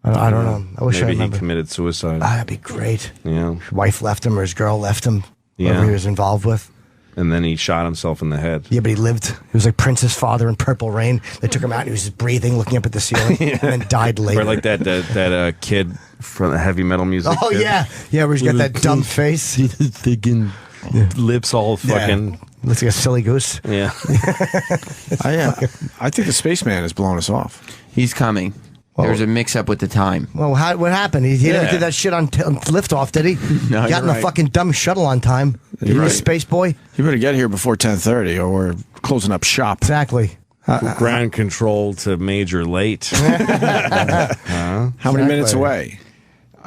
I don't know. I wish I Maybe remember. he committed suicide. That'd be great. Yeah. His wife left him, or his girl left him. Whoever Yeah. he was involved with. And then he shot himself in the head. Yeah, but he lived. He was like Prince's father in Purple Rain. They took him out, and he was just breathing, looking up at the ceiling, and then died later. Or like that kid from the heavy metal music. Oh, kid. yeah. Yeah, where he's got that dumb face. Lips all fucking. Looks like a silly goose. Yeah. I think the spaceman has blown us off. He's coming. There's a mix-up with the time. Well, what happened? He never did that shit on liftoff, did he? No, Got in the fucking dumb shuttle on time. He was space boy. You better get here before 10:30, or we're closing up shop. Exactly. Ground control to major late. How many minutes away?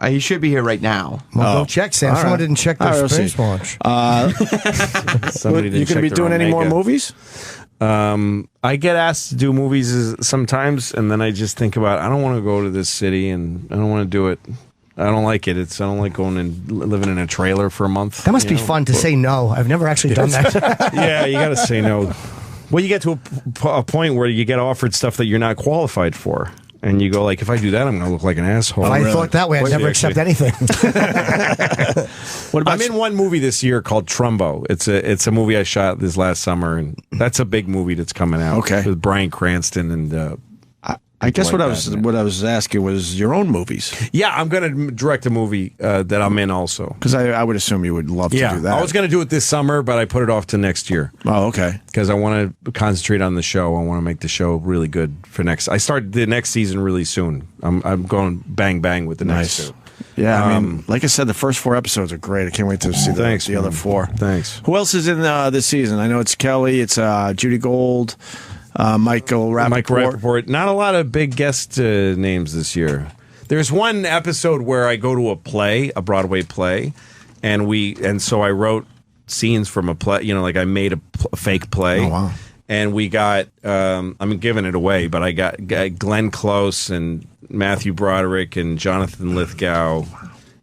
He should be here right now. Well, go check, Sam. All Someone right. didn't check All their right, space we'll launch. Somebody didn't You check going to be their doing any more Omega. movies? I get asked to do movies sometimes, and then I just think about I don't want to go to this city, and I don't want to do it. I don't like it. I don't like going and living in a trailer for a month. That must be fun to say no. I've never actually done that. Yeah, you got to say no. Well, you get to a point where you get offered stuff that you're not qualified for. And you go like, if I do that, I'm going to look like an asshole. If I thought that way, I'd never accept anything. I'm in one movie this year called Trumbo. It's a movie I shot this last summer, and that's a big movie that's coming out. Okay. With Bryan Cranston and. I guess like what I was asking was your own movies. Yeah, I'm going to direct a movie that I'm in also. Because I would assume you would love to do that. I was going to do it this summer, but I put it off to next year. Oh, okay. Because I want to concentrate on the show. I want to make the show really good for next. I start the next season really soon. I'm going bang bang with the next two. Yeah, I mean, like I said, the first 4 episodes are great. I can't wait to see the other 4. Thanks. Who else is in this season? I know it's Kelly, it's Judy Gold, Michael Rappaport. Mike Rappaport. Not a lot of big guest names this year. There's one episode where I go to a Broadway play, and so I wrote scenes from a play. Like I made a fake play. Oh, wow. And we got, I'm giving it away, but I got Glenn Close and Matthew Broderick and Jonathan Lithgow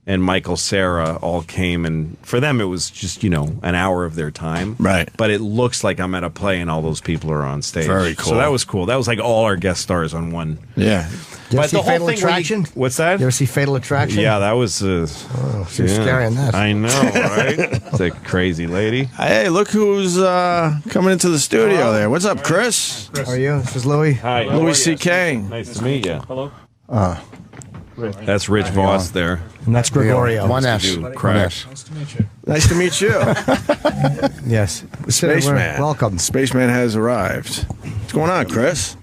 and Michael Cera all came, and for them it was just an hour of their time, right? But it looks like I'm at a play and all those people are on stage. Very cool. So that was cool. That was like all our guest stars on one. Yeah. You ever see Fatal Attraction? What's that? You ever see Fatal Attraction? Yeah, that was. She's scary in that. I know, right? It's a crazy lady. Hey, look who's coming into the studio there. What's up, Chris? How are you? This is Louis. Hi, Louis C.K. Nice to meet you. Hello. That's Rich Vos there. And that's Gregorio. One S. Crack. Nice to meet you. Nice to meet you. Yes. Spaceman. Welcome. Spaceman has arrived. What's going on, Chris?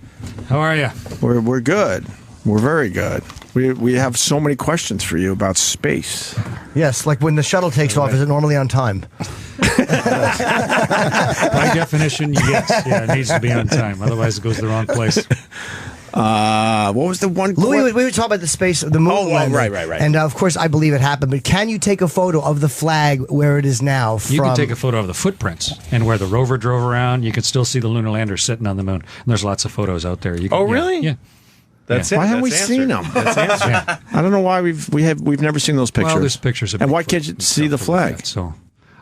How are you? We're good. We're very good. We have so many questions for you about space. Yes, like when the shuttle takes off, is it normally on time? By definition, yes. Yeah, it needs to be on time. Otherwise, it goes to the wrong place. What was the one? Louis, we were talking about the moon landing. Right. And of course, I believe it happened. But can you take a photo of the flag where it is now? You can take a photo of the footprints and where the rover drove around. You can still see the lunar lander sitting on the moon. And there's lots of photos out there. You can, really? Yeah. That's Yeah. it. Why haven't we That's seen answered. them? That's answered. Yeah. I don't know why we've never seen those pictures. Well, there's pictures of And why Bigfoot can't you and see stuff the like flag? that, so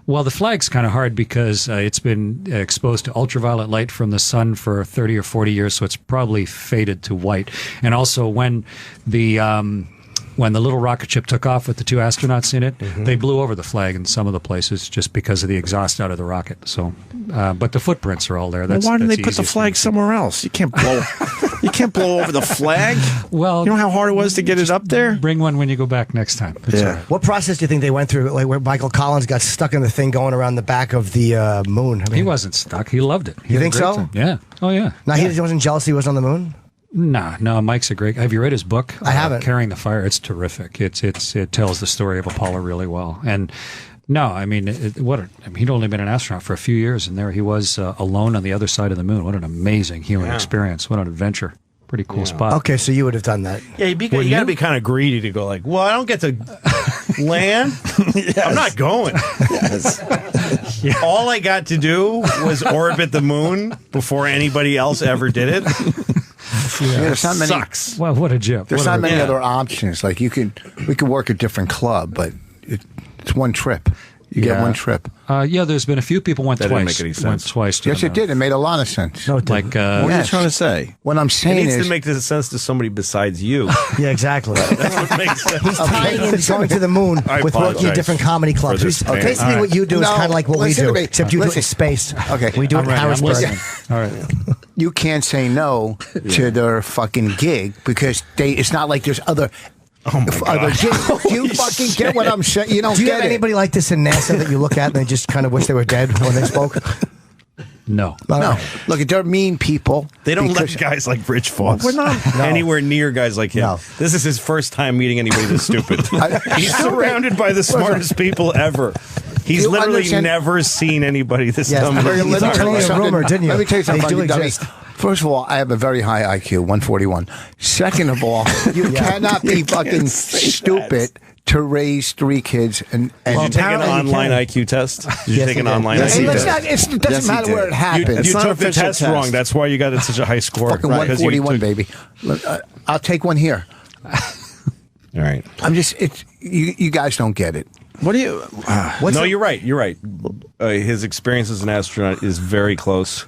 Well, the flag's kind of hard because it's been exposed to ultraviolet light from the sun for 30 or 40 years, so it's probably faded to white. And also, when the little rocket ship took off with the 2 astronauts in it, they blew over the flag in some of the places just because of the exhaust out of the rocket. So, but the footprints are all there. Why didn't they put the flag somewhere else? You can't blow. You can't blow over the flag. Well, you know how hard it was to get it up there. Bring one when you go back next time. Yeah. What process do you think they went through, like where Michael Collins got stuck in the thing going around the back of the moon? I mean, he wasn't stuck. He loved it. You think so? Time. Yeah. Oh yeah. Now he wasn't jealous he was on the moon. No, Mike's a great. Have you read his book? I haven't. Carrying the Fire. It's terrific. It tells the story of Apollo really well. And no, I mean, he'd only been an astronaut for a few years, and there he was alone on the other side of the moon. What an amazing human experience! What an adventure! Pretty cool spot. Okay, so you would have done that. Yeah, you got to be kind of greedy to go like, well, I don't get to land. Yes. I'm not going. Yes. Yeah. All I got to do was orbit the moon before anybody else ever did it. There's not many, sucks. Well, what a jip. There's not many other options. Like we could work a different club, but it's one trip. You get one trip. There's been a few people went that twice. Didn't make any sense. Went twice. Yes, it did. It made a lot of sense. No, like, what are you trying to say? What I'm saying it needs is, to make sense to somebody besides you. Yeah, exactly. That's what makes sense. He's tying in going to the moon with working at different comedy clubs. Basically, what you do is kind of like what we do, except you do it in space. Okay, we do it in Harrisburg. All right. You can't say no to their fucking gig because it's not like there's other. Oh my God. Do you fucking get what I'm saying? You don't Do you get have anybody like this in NASA that you look at and they just kind of wish they were dead when they spoke? No. Look, they're mean people. They don't let guys like Rich Vos We're not anywhere near guys like him. No. This is his first time meeting anybody this stupid. He's surrounded by the smartest people ever. He's literally never seen anybody this dumb. Let me tell you a rumor, didn't you? Let me tell you something. They do exist. First of all, I have a very high IQ, 141. Second of all, you cannot be fucking stupid to raise 3 kids. And did you take an online IQ test? Did you take an online IQ test? It doesn't matter where it happened. You took the test wrong. That's why you got such a high score. Fucking 141, baby. I'll take one here. All right. I'm just, you guys don't get it. What do you? No, you're right. You're right. His experience as an astronaut is very close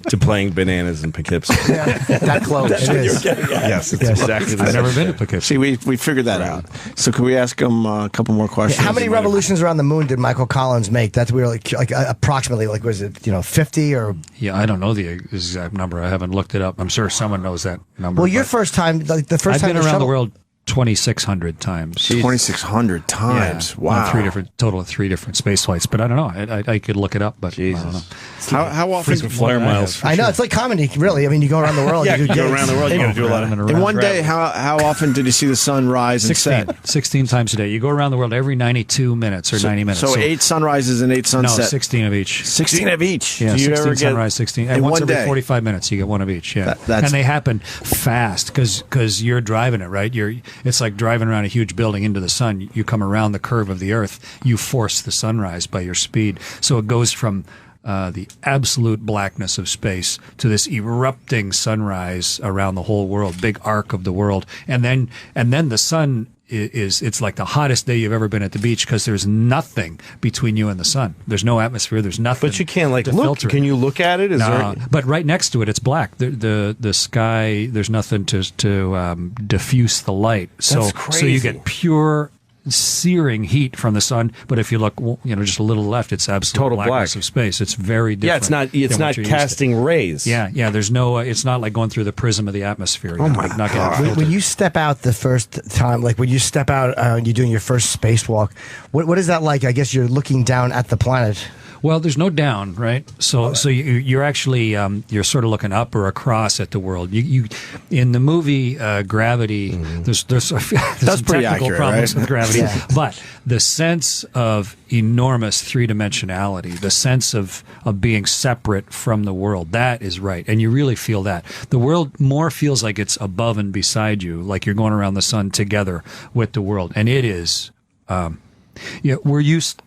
to playing bananas in Poughkeepsie. Yeah, that close. That's what you're getting at. Yes, it's exactly the I've same. never been to Poughkeepsie. See, we figured that out. So can we ask him a couple more questions? How many revolutions around the moon did Michael Collins make? That's like approximately, like, was it 50 or? Yeah, I don't know the exact number. I haven't looked it up. I'm sure someone knows that number. Well, your first time, like the first I've time been around the world 2,600 times. 2,600 times. Yeah, wow. Total of 3 different space flights. But I don't know. I could look it up, but I don't know. How often? Flyer miles. I know, it's like comedy, really. I mean, you go around the world. Yeah, you go around the world. You got to do a lot of. In one day, how often did you see the sun rise and set? 16 times a day. You go around the world every 92 minutes or 90 minutes. So 8 sunrises and 8 sunsets. No, 16 of each. 16 of each. Yeah, do you 16 ever get sunrise, 16. And in once one every day? 45 minutes, you get one of each. Yeah, and they happen fast because you're driving it, right? It's like driving around a huge building into the sun. You come around the curve of the Earth. You force the sunrise by your speed. So it goes from the absolute blackness of space to this erupting sunrise around the whole world, big arc of the world, and then the sun it's like the hottest day you've ever been at the beach because there's nothing between you and the sun. There's no atmosphere. There's nothing. But you can't look. Can you look at it? But right next to it, it's black. The sky. There's nothing to diffuse the light. So you get pure searing heat from the sun, but if you look, just a little left, it's absolute total blackness black of space. It's very different. Yeah, it's not casting rays. Yeah. There's no. It's not like going through the prism of the atmosphere. Oh my God! When you step out the first time, like when you step out, you're doing your first spacewalk. What is that like? I guess you're looking down at the planet. Well, there's no down, right? So you're actually you're sort of looking up or across at the world. You in the movie Gravity, there's some technical accurate, problems right? with gravity, but the sense of enormous 3-dimensionality, the sense of being separate from the world, that is right, and you really feel that. The world more feels like it's above and beside you, like you're going around the sun together with the world, and it is. We're used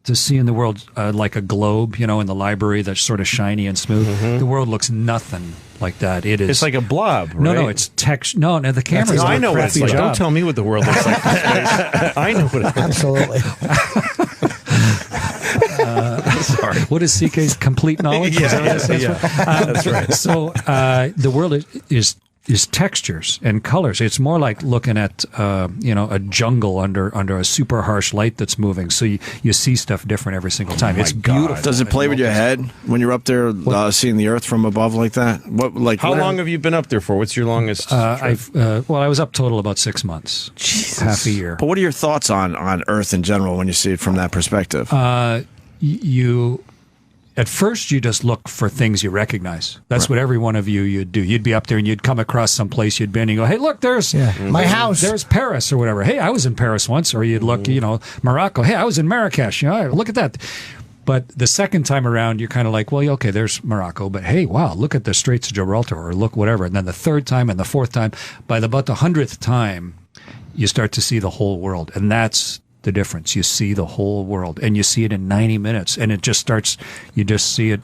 to seeing the world like a globe, in the library that's sort of shiny and smooth. Mm-hmm. The world looks nothing like that. It is. It's like a blob, right? No, it's text. No, the camera's I know what it's like. Don't tell me what the world looks like in space. I know what it is. Absolutely. Sorry. What is CK's complete knowledge? That's right. So the world is textures and colors. It's more like looking at a jungle under a super harsh light that's moving. So you see stuff different every single time. It's beautiful. Does it play with your head when you're up there seeing the Earth from above like that? How long have you been up there for? What's your longest? I was up total about 6 months, half a year. But what are your thoughts on Earth in general when you see it from that perspective? At first, you just look for things you recognize. That's what every one of you'd do. You'd be up there and you'd come across some place you'd been and you go, hey, look, there's my house. There's Paris or whatever. Hey, I was in Paris once. Or you'd look, Morocco. Hey, I was in Marrakesh. Look at that. But the second time around, you're kind of like, well, okay, there's Morocco. But hey, wow, look at the Straits of Gibraltar or look whatever. And then the third time and the fourth time, by about the 100th time, you start to see the whole world. And that's the difference. You see the whole world, and you see it in 90 minutes, and it just starts. You just see it.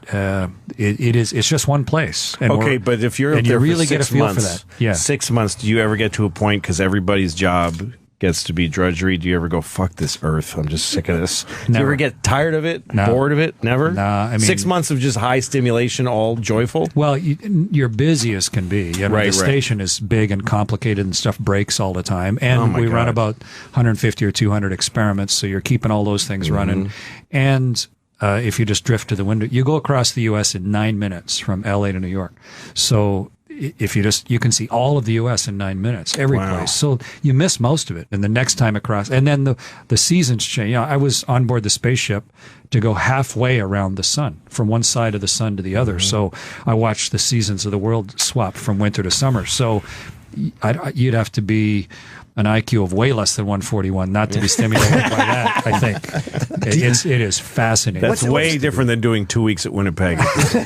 It's just one place. And okay, but if you're up there really for 6 months, get a feel for that. 6 months, do you ever get to a point because everybody's job gets to be drudgery? Do you ever go, fuck this Earth? I'm just sick of this. Do you ever get tired of it? No. Bored of it? Never? Nah, I mean, 6 months of just high stimulation, all joyful? Well, you're busy as can be. The station is big and complicated and stuff breaks all the time. And we run about 150 or 200 experiments, so you're keeping all those things running. And if you just drift to the window, you go across the U.S. in 9 minutes from L.A. to New York. So if you can see all of the U.S. in 9 minutes, every place. So you miss most of it. And the next time across, and then the seasons change. I was on board the spaceship to go halfway around the sun, from one side of the sun to the other. So I watched the seasons of the world swap from winter to summer. So you'd have to be an IQ of way less than 141 not to be stimulated by that, I think. It is fascinating. That's way different than doing 2 weeks at Winnipeg.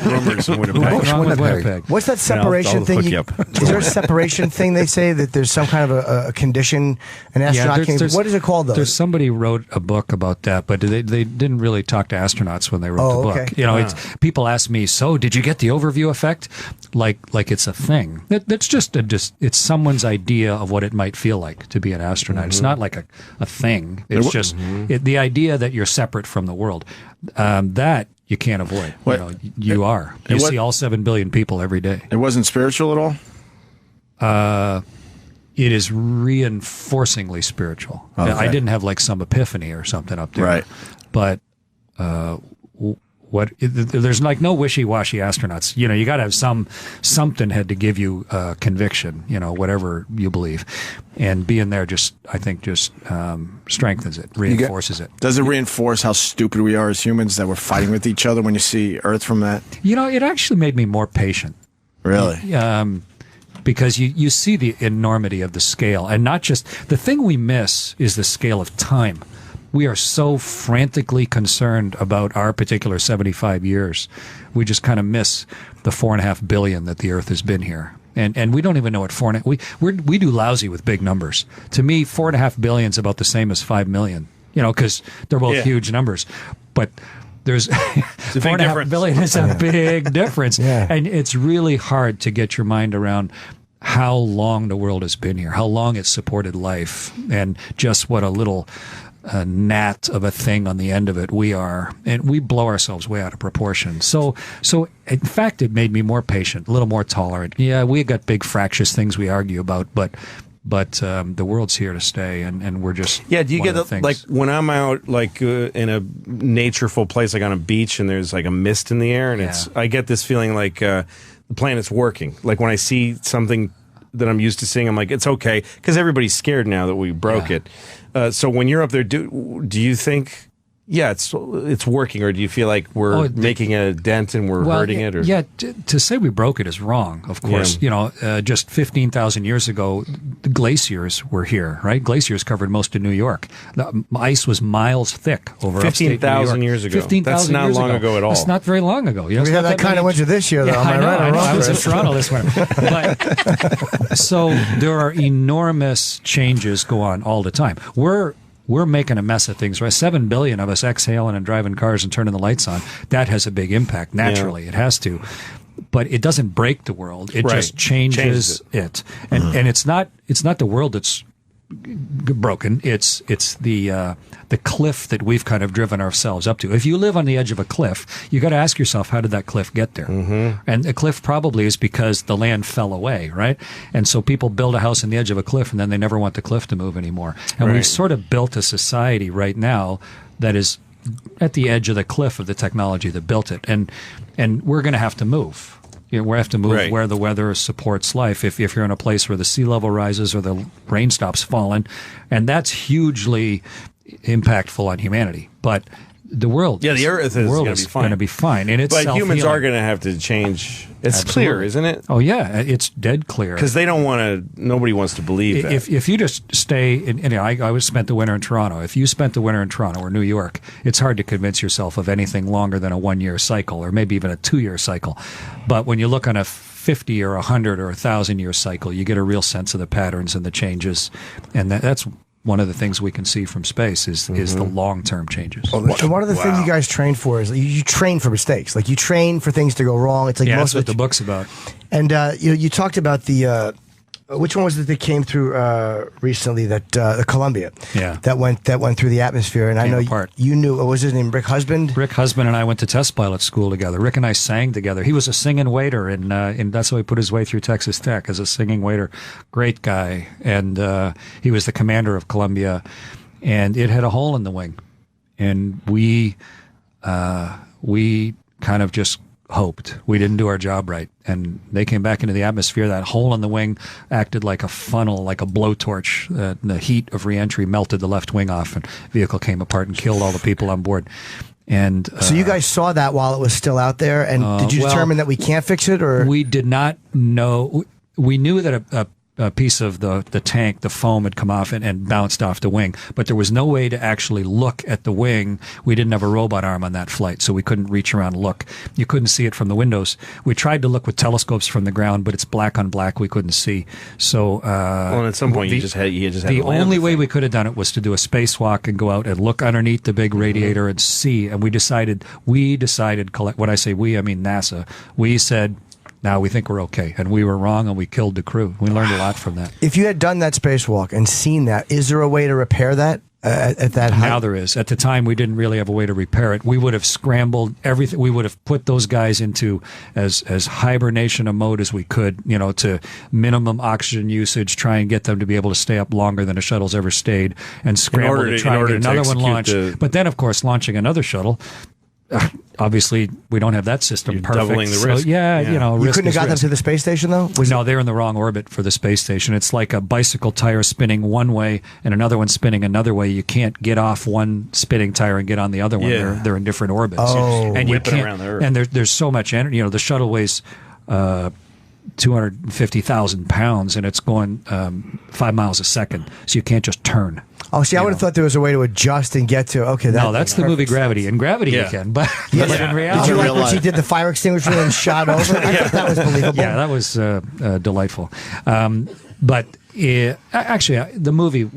Rumors in Winnipeg. What's wrong with Winnipeg? What's that separation thing? Is there a separation thing they say that there's some kind of a condition an astronaut can... What is it called, though? There's somebody wrote a book about that, but they didn't really talk to astronauts when they wrote the book. It's people ask me, so did you get the overview effect? Like it's a thing. That's just it's someone's idea of what it might feel like to be an astronaut. It's not like a thing. It's just the idea that you're separate from the world. That you can't avoid. You are. You see all 7 billion people every day. It wasn't spiritual at all? It is reinforcingly spiritual. Okay. I didn't have like some epiphany or something up there. Right. But there's like no wishy-washy astronauts. You got to have something had to give you conviction, whatever you believe. And being there I think strengthens it, reinforces it. Does it reinforce how stupid we are as humans, that we're fighting with each other when you see Earth from that? It actually made me more patient. Really? Because you see the enormity of the scale, and not just the thing we miss is the scale of time. We are so frantically concerned about our particular 75 years. We just kind of miss the 4.5 billion that the Earth has been here. And we don't even know what 4.5... We do lousy with big numbers. To me, 4.5 billion is about the same as 5 million, because they're both huge numbers. But there's 4.5 billion is a big difference. And it's really hard to get your mind around how long the world has been here, how long it's supported life, and just what a little... gnat of a thing on the end of it we are, and we blow ourselves way out of proportion. So in fact, it made me more patient, a little more tolerant. Yeah, we got big fractious things we argue about, but the world's here to stay, and we're just do you get like when I'm out in a natureful place, like on a beach, and there's like a mist in the air, and I get this feeling like the planet's working. Like when I see something that I'm used to seeing, I'm like, it's okay, because everybody's scared now that we broke it. So when you're up there, do you think, it's working, or do you feel like we're making a dent and we're hurting it? Or? Yeah, to say we broke it is wrong, of course. Just 15,000 years ago, the glaciers were here, right? Glaciers covered most of New York. The ice was miles thick over 15,000 years ago. 15,000 That's not years long ago at all. That's not very long ago. We had that kind of winter this year, though. Am I right? I was in Toronto this winter. But, so there are enormous changes go on all the time. We're making a mess of things, right? 7 billion of us exhaling and driving cars and turning the lights on. That has a big impact. Naturally, it has to. But it doesn't break the world. It just changes it. And it's not the world that's broken. It's the cliff that we've kind of driven ourselves up to. If you live on the edge of a cliff, you got to ask yourself, how did that cliff get there? Mm-hmm. And the cliff probably is because the land fell away, right? And so people build a house on the edge of a cliff, and then they never want the cliff to move anymore. And we've sort of built a society right now that is at the edge of the cliff of the technology that built it, and we're going to have to move. We have to move where the weather supports life. If you're in a place where the sea level rises or the rain stops falling, and that's hugely impactful on humanity. But the world, the Earth is going to be fine. And it's but humans are going to have to change. It's clear, isn't it? Oh yeah, it's dead clear. Because they don't want to. Nobody wants to believe that. If you just stay in, I spent the winter in Toronto. If you spent the winter in Toronto or New York, it's hard to convince yourself of anything longer than a 1-year cycle, or maybe even a 2-year cycle. But when you look on a 50 or 100 or 1,000-year cycle, you get a real sense of the patterns and the changes, and that's one of the things we can see from space is the long-term changes. And one of the things you guys train for is you train for mistakes. Like you train for things to go wrong. It's like that's what the book's about. And you talked about the which one was it that came through recently? That the Columbia, that went through the atmosphere. And I know you knew. What was his name? Rick Husband. Rick Husband and I went to test pilot school together. Rick and I sang together. He was a singing waiter, and that's how he put his way through Texas Tech as a singing waiter. Great guy, and he was the commander of Columbia, and it had a hole in the wing, and we kind of just hoped. We didn't do our job right, and they came back into the atmosphere. That hole in the wing acted like a funnel, like a blowtorch. The heat of reentry melted the left wing off, and the vehicle came apart and killed all the people on board. And so you guys saw that while it was still out there, and did you determine that we can't fix it, or we did not know? We knew that a piece of the tank, the foam, had come off and bounced off the wing. But there was no way to actually look at the wing. We didn't have a robot arm on that flight, so we couldn't reach around and look. You couldn't see it from the windows. We tried to look with telescopes from the ground, but it's black on black. We couldn't see. So, and at some point, you just had the only way we could have done it was to do a spacewalk and go out and look underneath the big radiator and see. And we decided, when I say we, I mean NASA. We said, now we think we're okay, and we were wrong, and we killed the crew. We learned a lot from that. If you had done that spacewalk and seen that, is there a way to repair that at that height? Now there is. At the time, we didn't really have a way to repair it. We would have scrambled everything. We would have put those guys into as hibernation a mode as we could, to minimum oxygen usage, try and get them to be able to stay up longer than a shuttle's ever stayed, and scramble to try and get another one launched. But then, of course, launching another shuttle, obviously, we don't have that system perfect. Doubling the risk. So, you couldn't have got them to the space station, though? No, they're in the wrong orbit for the space station. It's like a bicycle tire spinning one way and another one spinning another way. You can't get off one spinning tire and get on the other one. Yeah. They're in different orbits. And you can't around the Earth. And there's so much energy. The shuttle weighs 250,000 pounds, and it's going 5 miles a second, so you can't just turn. Oh, see, I would have thought there was a way to adjust and get to. Okay, no, that's the movie Gravity. In Gravity, you can, but in reality, did you like when she did the fire extinguisher and shot over? I thought that was believable. Yeah, that was delightful. But actually, the movie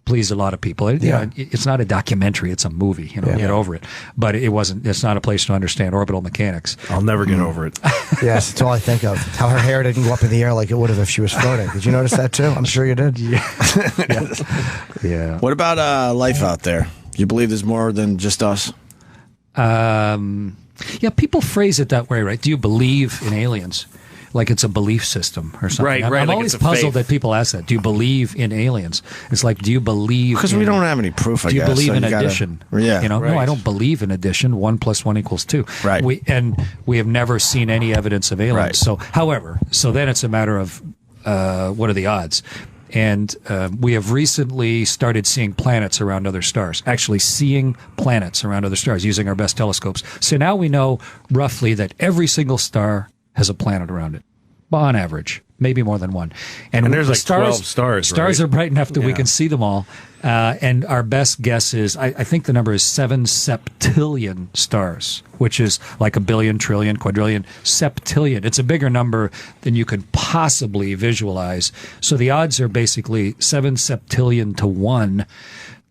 pleased a lot of people. It's not a documentary; it's a movie. Get over it. But it wasn't. It's not a place to understand orbital mechanics. I'll never get over it. Yes, it's all I think of. How her hair didn't go up in the air like it would have if she was floating. Did you notice that too? I'm sure you did. Yeah. What about life out there? Do you believe there's more than just us? Yeah, people phrase it that way, right? Do you believe in aliens? Like it's a belief system or something. Right. I'm like always puzzled that people ask that. Do you believe in aliens? It's like, do you believe? Because we don't have any proof. Do you believe in addition? No, I don't believe in addition. 1 + 1 = 2. Right. We have never seen any evidence of aliens. Right. So, however, then it's a matter of what are the odds? And we have recently started seeing planets around other stars, actually seeing planets around other stars using our best telescopes. So now we know roughly that every single star has a planet around it, on average, maybe more than one. And there's like 12 stars. Stars are bright enough that we can see them all. And our best guess is, I think the number is 7 septillion stars, which is like a billion, trillion, quadrillion, septillion. It's a bigger number than you could possibly visualize. So the odds are basically 7 septillion to 1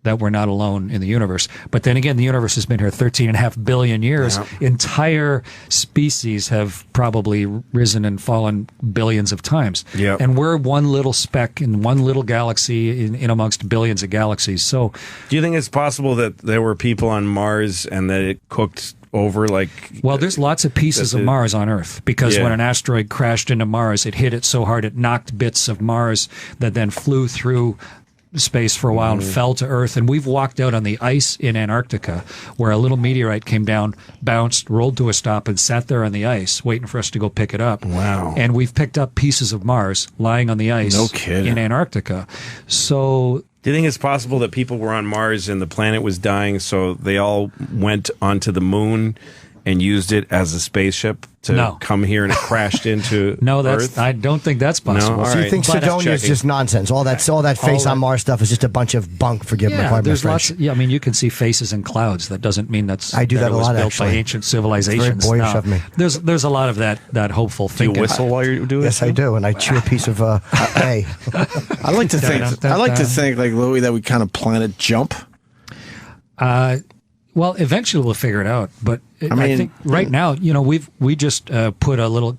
that we're not alone in the universe. But then again, the universe has been here 13.5 billion years. Yeah. Entire species have probably risen and fallen billions of times. Yep. And we're one little speck in one little galaxy in amongst billions of galaxies. So, do you think it's possible that there were people on Mars and that it cooked over well, there's lots of pieces of Mars on Earth because when an asteroid crashed into Mars, it hit it so hard it knocked bits of Mars that then flew through space for a while and fell to Earth. And we've walked out on the ice in Antarctica where a little meteorite came down, bounced, rolled to a stop, and sat there on the ice waiting for us to go pick it up. Wow. And we've picked up pieces of Mars lying on the ice in Antarctica. So do you think it's possible that people were on Mars and the planet was dying, so they all went onto the moon and used it as a spaceship to come here and it crashed into Earth? I don't think that's possible. No? So you think Sidonia is just nonsense? All that face on Mars stuff is just a bunch of bunk. Forgive me. There's lots. I mean, you can see faces in clouds. That doesn't mean that's. I do that a lot. Built actually, by ancient civilizations. It's very boyish of me. There's a lot of that hopeful thinking. Do you whistle while you're doing it? Yes, I do, and I chew a piece of hay. I like to think like Louis that we kind of planet jump. Well, eventually we'll figure it out, but I think right now, we just put a little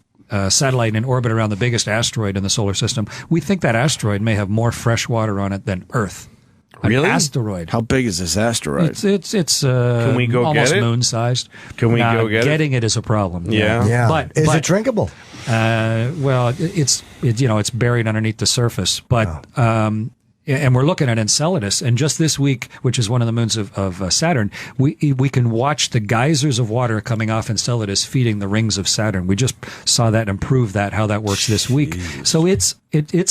satellite in orbit around the biggest asteroid in the solar system. We think that asteroid may have more fresh water on it than Earth. Really? An asteroid. How big is this asteroid? It's Can we go almost get it? Moon-sized. Can we go get it? Getting it is a problem. Yeah. But is it drinkable? Well, it's buried underneath the surface, but. And we're looking at Enceladus, and just this week, which is one of the moons of Saturn, we can watch the geysers of water coming off Enceladus feeding the rings of Saturn. We just saw that and proved how that works this week. So it's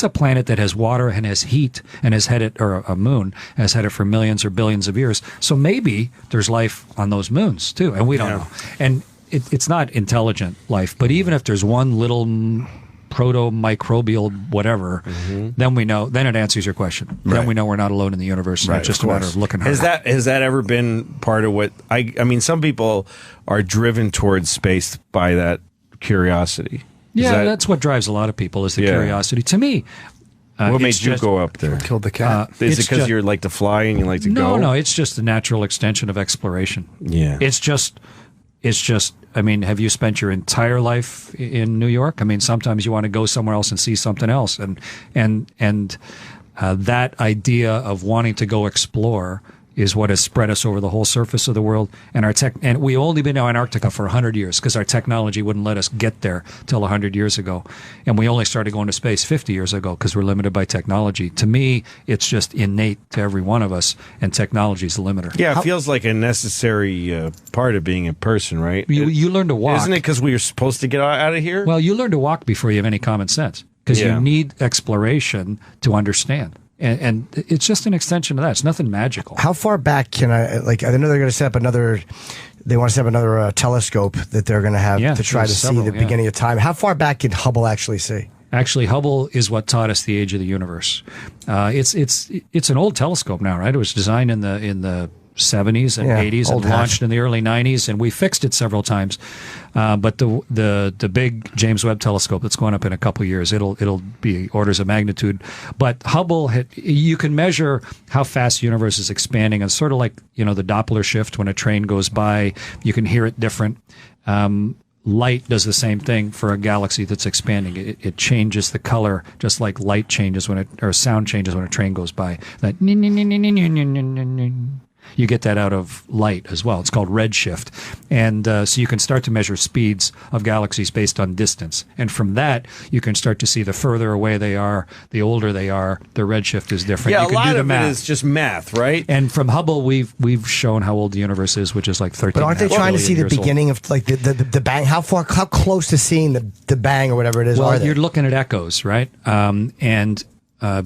a planet that has water and has heat and has had it, or a moon has had it for millions or billions of years. So maybe there's life on those moons too, and we don't know. And it's not intelligent life, but even if there's one little proto-microbial whatever, then we know. Then it answers your question. Right. Then we know we're not alone in the universe. Right, it's just a matter of looking hard. Has that ever been part of what I mean? Some people are driven towards space by that curiosity. Yeah, that's what drives a lot of people is the curiosity. To me, what made you go up there? Killed the cat. Is it because you like to fly and you like to go? No, it's just a natural extension of exploration. Yeah, it's just. I mean, have you spent your entire life in New York? I mean, sometimes you want to go somewhere else and see something else, and that idea of wanting to go explore is what has spread us over the whole surface of the world. And and we only been in Antarctica for 100 years because our technology wouldn't let us get there till 100 years ago, and we only started going to space 50 years ago because we're limited by technology. To me, it's just innate to every one of us, and technology is the limiter. Yeah, it feels like a necessary part of being a person, right? You learn to walk, isn't it? Because we are supposed to get out of here. Well, you learn to walk before you have any common sense because you need exploration to understand. And it's just an extension of that. It's nothing magical. How far back can I know they're going to set up another. They want to set up another telescope that they're going to have to try to see the beginning of time. How far back can Hubble actually see? Actually, Hubble is what taught us the age of the universe. It's an old telescope now, right? It was designed in the 70s and 80s and launched in the early 90s, and we fixed it several times. But the big James Webb telescope that's going up in a couple of years, it'll be orders of magnitude. But Hubble, you can measure how fast the universe is expanding, and sort of like the Doppler shift when a train goes by, you can hear it different. Light does the same thing for a galaxy that's expanding. It changes the color just like light changes or sound changes when a train goes by. That you get that out of light as well. It's called redshift. And so you can start to measure speeds of galaxies based on distance. And from that, you can start to see the further away they are, the older they are, the redshift is different. Yeah, you can a lot do the of math. it is just math, right? And from Hubble, we've shown how old the universe is, which is like 13. But aren't they trying to see the beginning of like the bang? How close to seeing the bang or whatever it is? Well, you're looking at echoes, right?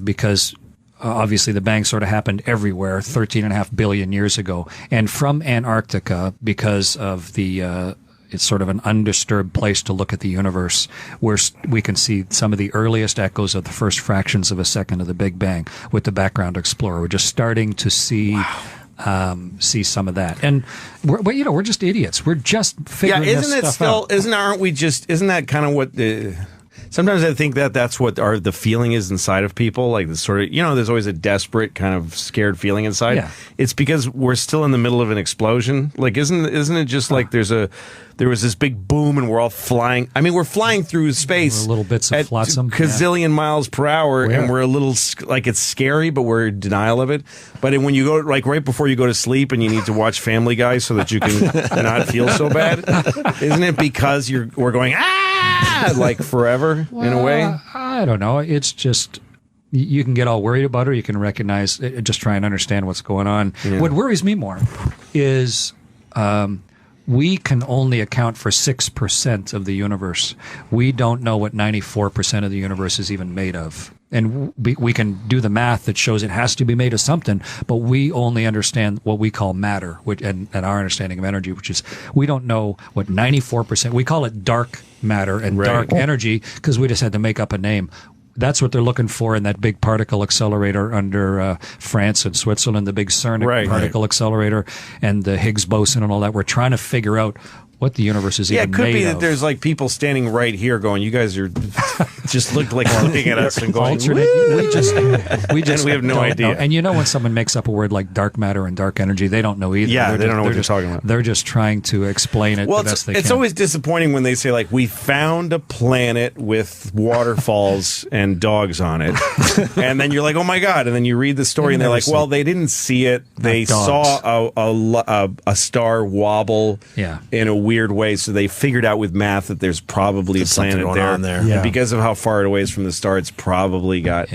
Because obviously the bang sort of happened everywhere 13.5 billion years ago. And from Antarctica, because of it's sort of an undisturbed place to look at the universe, where we can see some of the earliest echoes of the first fractions of a second of the Big Bang with the background explorer. We're just starting to see some of that. And we're just idiots. We're just figuring this stuff out. Isn't that kind of what sometimes I think that's what the feeling is inside of people, like the sort of, there's always a desperate kind of scared feeling inside. Yeah. It's because we're still in the middle of an explosion. Like, isn't it just like there was this big boom and we're all flying. I mean, we're flying through space. We're little bits of flotsam. Gazillion miles per hour, and we're a little, like, it's scary, but we're in denial of it. But when you go, like, right before you go to sleep and you need to watch Family Guy so that you can not feel so bad, isn't it because we're going, like forever in a way? I don't know. It's just, you can get all worried about it, or you can recognize, just try and understand what's going on. Yeah. What worries me more is, we can only account for 6% of the universe. We don't know what 94% of the universe is even made of. And we can do the math that shows it has to be made of something, but we only understand what we call matter, and our understanding of energy, which is, we don't know what 94%, we call it dark matter and dark energy because we just had to make up a name. That's what they're looking for in that big particle accelerator under France and Switzerland, the big CERN particle accelerator and the Higgs boson and all that. We're trying to figure out what the universe is even made of. Yeah, it could be that there's like people standing right here going, you guys are just looking at us and going, we have no idea. Know. And when someone makes up a word like dark matter and dark energy, they don't know either. Yeah, they don't know what they're talking about. They're just trying to explain it the best they can. It's always disappointing when they say, like, we found a planet with waterfalls and dogs on it. And then you're like, oh my God. And then you read the story and they're like, well, they didn't see it. They saw a star wobble in a weird way, so they figured out with math that there's probably a planet there. And because of how far it away is from the star, it's probably got...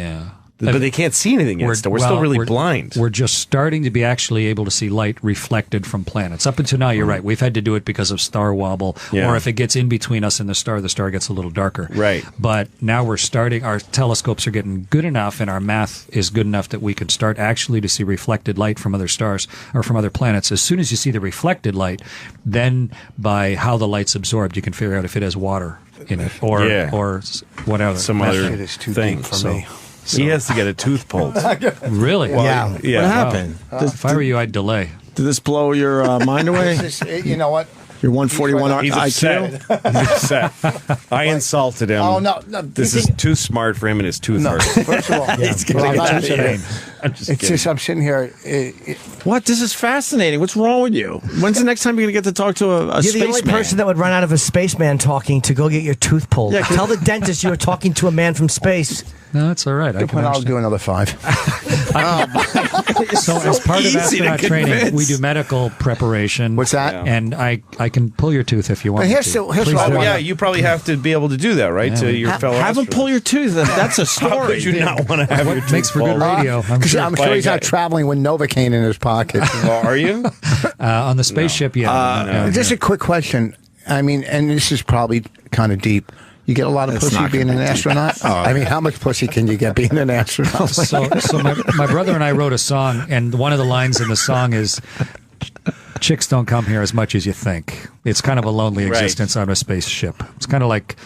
But they can't see anything yet. We're still really blind. We're just starting to be actually able to see light reflected from planets. Up until now, you're right. We've had to do it because of star wobble, or if it gets in between us and the star gets a little darker. Right. But now our telescopes are getting good enough, and our math is good enough that we can start actually to see reflected light from other stars or from other planets. As soon as you see the reflected light, then by how the light's absorbed, you can figure out if it has water in it or whatever. Some other thing for me. So. He has to get a tooth pulled. Really? Well, yeah. What happened? If I were you, I'd delay. Did this blow your mind away? You know what? Your 141 He's IQ? He's upset. I insulted him. Oh, no. This is too smart for him and his tooth hurts. First of all, I'm sitting here. What? This is fascinating. What's wrong with you? When's the next time you're going to get to talk to a spaceman? You're the only person that would run out of a spaceman talking to go get your tooth pulled. Yeah, tell the dentist you were talking to a man from space. No, that's all right. I'll do another 5. So as part of astronaut training, we do medical preparation. What's that? And I can pull your tooth if you want you probably have to be able to do that, right? To your fellow have him pull your tooth. That's a story. How could you not want to have your tooth makes for good radio. I'm sure he's not traveling with Novocaine in his pocket. Are you? On the spaceship, Just a quick question. I mean, and this is probably kind of deep. You get a lot of pussy being an astronaut? I mean, how much pussy can you get being an astronaut? So my brother and I wrote a song, and one of the lines in the song is, chicks don't come here as much as you think. It's kind of a lonely existence on a spaceship. It's kind of like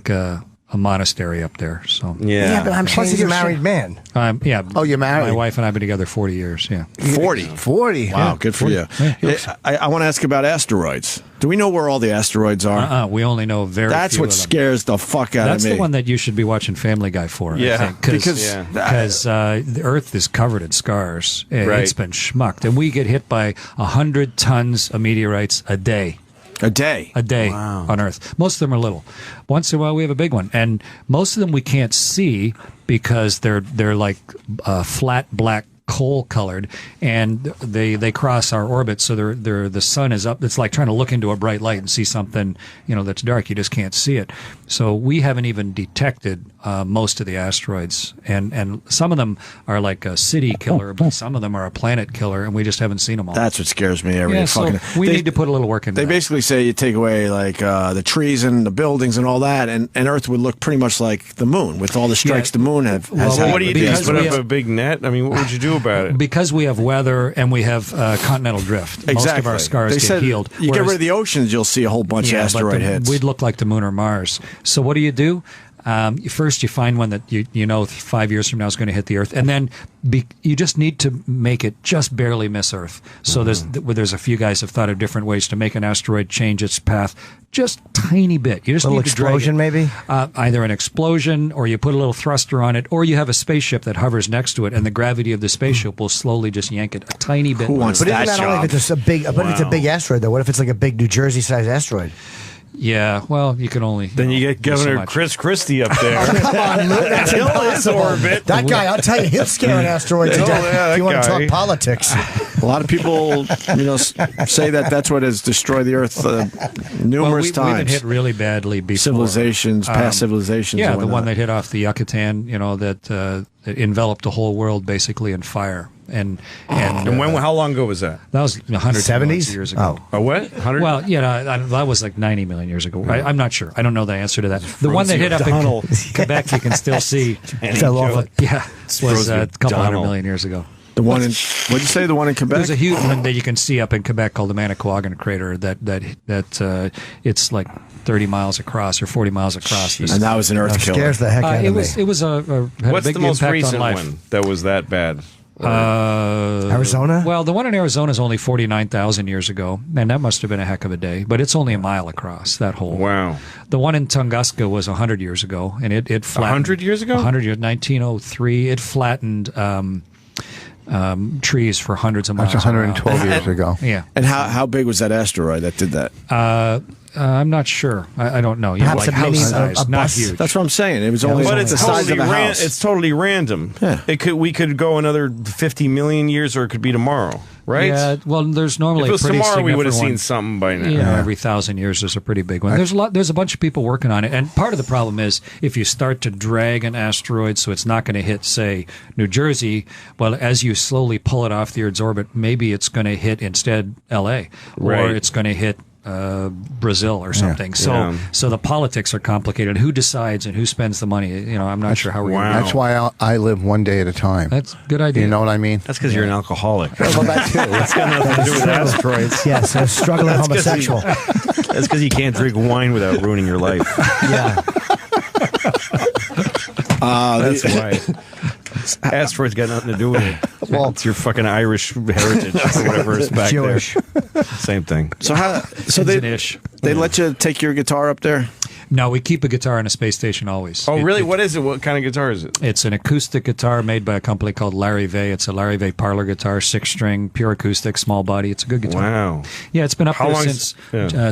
a monastery up there. So but I'm plus he's a married man. Oh, you're married? My wife and I have been together 40 years. 40. Wow, good for you. Yeah. I want to ask about asteroids. Do we know where all the asteroids are? We only know That's few what of them. Scares the fuck out of me. That's the one that you should be watching Family Guy for. I think, because the Earth is covered in scars. It's been schmucked, and we get hit by 100 tons of meteorites a day. A day on Earth. Most of them are little. Once in a while, we have a big one, and most of them we can't see because they're like flat black coal colored, and they cross our orbit, so they're the sun is up. It's like trying to look into a bright light and see something that's dark. You just can't see it. So we haven't even detected most of the asteroids, and some of them are like a city killer, but some of them are a planet killer, and we just haven't seen them all. That's what scares me. We need to put a little work into that. They basically say you take away like the trees and the buildings and all that, and Earth would look pretty much like the moon with all the strikes the moon has had. What do you do? Put up a big net? I mean, what would you do about it? Because we have weather and we have continental drift. Most of our scars get healed. You get rid of the oceans, you'll see a whole bunch of asteroid hits. We'd look like the moon or Mars. So what do? First, you find one that you know 5 years from now is going to hit the Earth, and then you just need to make it just barely miss Earth. So there's a few guys have thought of different ways to make an asteroid change its path just tiny bit. You just need to explosion, maybe either an explosion, or you put a little thruster on it, or you have a spaceship that hovers next to it, and the gravity of the spaceship will slowly just yank it a tiny bit. Who wants that job? But isn't that only if it's a big? But if it's a big asteroid, though, what if it's like a big New Jersey-sized asteroid? Yeah, well, you can only... Then you get Governor Chris Christie up there. Come on, Lou, that's impossible. Orbit. That guy, I'll tell you, he'll scare an asteroid to death if you want to talk politics. A lot of people, say that's what has destroyed the Earth numerous times. We've been hit really badly before. Civilizations, past civilizations. Yeah, the one that hit off the Yucatan, that enveloped the whole world basically in fire. And how long ago was that? That was 170 years ago. Oh, what? 100? Well, that was like 90 million years ago. I'm not sure. I don't know the answer to that. The one that hit up in Quebec, you can still see. Yeah, was a couple 100 million years ago. The one in what'd you say? The one in Quebec? There's a huge one that you can see up in Quebec called the Manicouagan crater. That it's like 30 miles across or 40 miles across. And that was an Earth killer. Scares the heck out of me. It was had What's a big the most impact recent on life. one that was that bad? Arizona? Well, the one in Arizona is only 49,000 years ago, and that must have been a heck of a day. But it's only a mile across, that hole. Wow. The one in Tunguska was 100 years ago, and it flattened. 100 years ago? 100 years, 1903. It flattened trees for hundreds of miles. That's 112 years ago. Yeah. And how big was that asteroid that did that? I'm not sure. I don't know. Perhaps like house size, not huge. That's what I'm saying. It was only but the it's size of a house. It's totally random. Yeah. We could go another 50 million years, or it could be tomorrow, right? Yeah. Well, there's normally if it was a pretty tomorrow, we would have significant seen something by now. Yeah, every 1,000 years there's a pretty big one. There's a bunch of people working on it, and part of the problem is if you start to drag an asteroid so it's not going to hit, say, New Jersey, well, as you slowly pull it off the Earth's orbit, maybe it's going to hit instead L.A. or it's going to hit Brazil or something. So the politics are complicated. Who decides and who spends the money? I'm not sure how we're going to do That's why I live one day at a time. That's a good idea. You know what I mean? That's because you're an alcoholic. Well, that too. That's got nothing to do with asteroids. Yes, a struggling homosexual. That's because you can't drink wine without ruining your life. Yeah. That's why. Asteroids got nothing to do with it. Well, it's your fucking Irish heritage or whatever is back Jewish. there. Same thing. So they let you take your guitar up there? No, we keep a guitar in a space station always. Oh, really? What is it? What kind of guitar is it? It's an acoustic guitar made by a company called Larry Vay. It's a Larry Vay parlor guitar, 6-string, pure acoustic, small body. It's a good guitar. Wow. Yeah, it's been up there since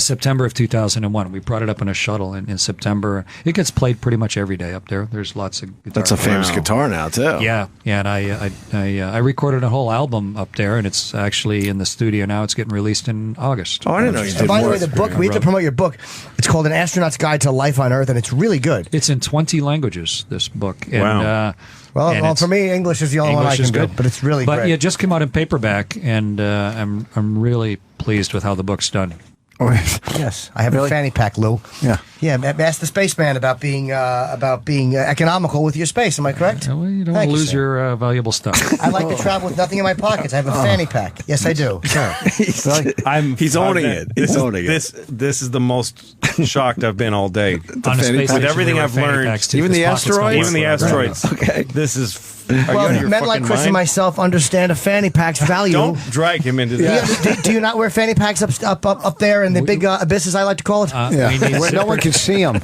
September of 2001. We brought it up in a shuttle in September. It gets played pretty much every day up there. There's lots of guitar. That's a famous guitar now, too. Yeah, and I recorded a whole album up there, and it's actually in the studio now. It's getting released in August. Oh, I didn't know you did. By the way, the book, we have to promote your book. It's called An Astronaut's Guide to Life on Earth, and it's really good. It's in 20 languages, this book. And, wow. Well, for me, English is the only one I can do, but it's really great. But it just came out in paperback, and I'm really pleased with how the book's done. Oh, yes, I have a fanny pack, Lou. Yeah. Ask the spaceman about being economical with your space. Am I correct? Well, you don't want to lose your valuable stuff. I like to travel with nothing in my pockets. I have a fanny pack. Yes, I do. Sure. He's owning it. He's owning it. This is the most shocked I've been all day. On a space with everything I've learned, even the asteroids. Even the asteroids. Okay, this is. Men like Chris and myself understand a fanny pack's value. Don't drag him into that. Do you not wear fanny packs up there in the big abysses, I like to call it? Where no one can see them.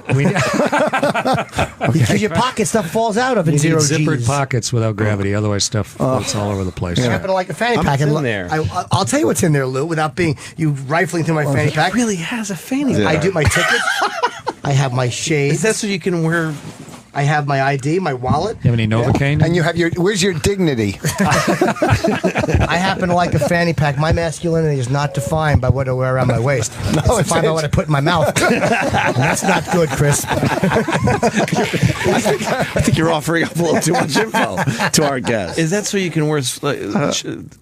Because your pocket stuff falls out of it. You need zippered pockets without gravity, otherwise stuff floats all over the place. I happen to like a fanny pack. What's in there? I'll tell you what's in there, Lou, without you rifling through my fanny pack. He really has a fanny pack. I do my tickets. I have my shades. Is that so you can wear... I have my ID, my wallet. You have any Novocaine? And you have where's your dignity? I happen to like a fanny pack. My masculinity is not defined by what I wear around my waist. It's defined by what I put in my mouth. And that's not good, Chris. I think you're offering up a little too much info to our guests. Is that so you can wear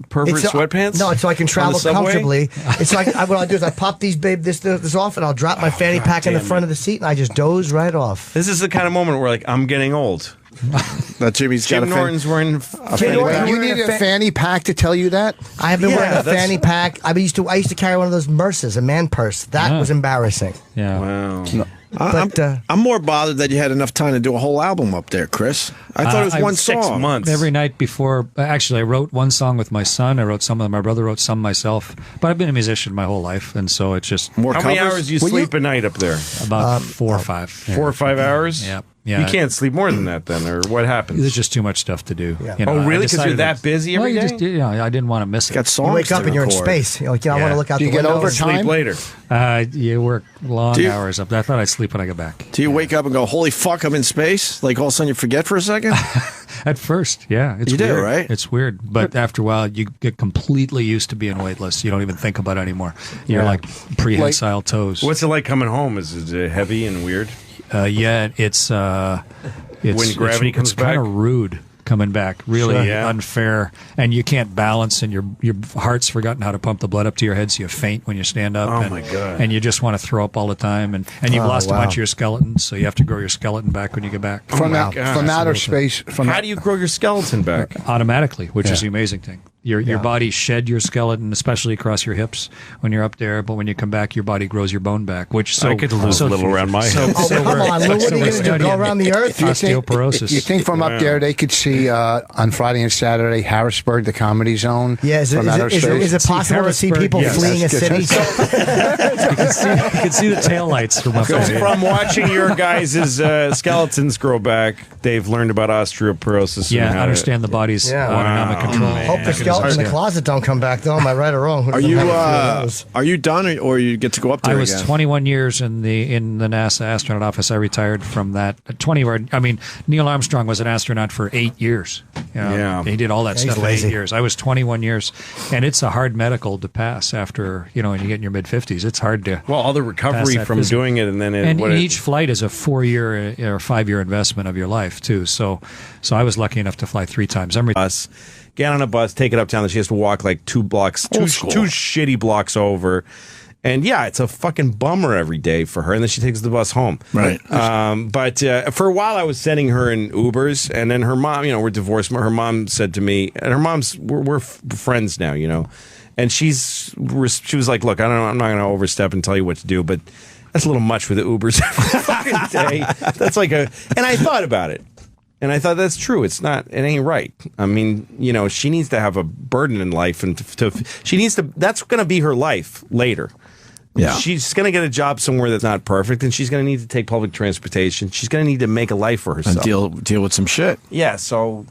pervert sweatpants? No, it's so I can travel comfortably. It's like what I'll do is I pop this off, and I'll drop my fanny pack in the front of the seat, and I just doze right off. This is the kind of moment where I'm getting old. Jim Norton's wearing a fanny pack. You need a fanny pack to tell you that? I have been wearing a fanny pack. I used to carry one of those Merces, a man purse. That was embarrassing. Yeah. Wow. I'm more bothered that you had enough time to do a whole album up there, Chris. I thought it was one song. 6 months. Every night before, actually, I wrote one song with my son. I wrote some of them. My brother wrote some myself. But I've been a musician my whole life, and so it's just more. How many hours do you sleep a night up there? About 4 or 5. 4 or 5 hours. Yeah. You can't sleep more than that, then, or what happens? There's just too much stuff to do. Yeah. Really? Because you're that busy every day? I didn't want to miss it. Got songs you wake up to and you're in record. space. You're like, I want to look out the window. Do you get overtime? Sleep later. You work long hours up there. I thought I'd sleep when I get back. Do you wake up and go, holy fuck, I'm in space? Like all of a sudden you forget for a second? At first, yeah. It's you weird. do, right? It's weird. But after a while, you get completely used to being weightless. You don't even think about it anymore. You're like prehensile toes. What's it like coming home? Is it heavy and weird? It's when gravity comes it's kind back? of rude coming back, really unfair, and you can't balance, and your heart's forgotten how to pump the blood up to your head, so you faint when you stand up. Oh, my God. And you just want to throw up all the time, and you've lost a bunch of your skeleton, so you have to grow your skeleton back when you get back. From outer space. How do you grow your skeleton back? Automatically, which is the amazing thing. Your body shed your skeleton, especially across your hips when you're up there. But when you come back, your body grows your bone back. Which I could lose a little around my hips. Come on, Lou, what are you going to do? Go around the earth? Osteoporosis. You think from up there they could see on Friday and Saturday Harrisburg, the Comedy Zone? Yeah, is it possible to see people fleeing a city? You can see the taillights from up there. From watching your guys' skeletons grow back, they've learned about osteoporosis. Yeah, and how understand the body's autonomic control. Hope the skeletons in the closet don't come back, though. Am I right or wrong? Are you done, or you get to go up there? I was again? 21 years in the NASA astronaut office. I retired from that. Neil Armstrong was an astronaut for 8 years. He did all that stuff for 8 years. I was 21 years, and it's a hard medical to pass after when you get in your mid 50s. It's hard to all the recovery from doing it, and then each flight is a 4-year or 5-year investment of your life too. So I was lucky enough to fly 3 times. Get on a bus, take it uptown. She has to walk like 2 blocks, two shitty blocks over. And it's a fucking bummer every day for her. And then she takes the bus home. Right. But for a while I was sending her in Ubers. And then her mom, we're divorced. Her mom said to me, and we're friends now, And she was like, look, I'm not going to overstep and tell you what to do, but that's a little much with the Ubers every fucking day. That's and I thought about it. And I thought that's true. It ain't right. I mean, she needs to have a burden in life, and that's going to be her life later. Yeah. She's going to get a job somewhere that's not perfect, and she's going to need to take public transportation. She's going to need to make a life for herself. And deal with some shit. Yeah. So,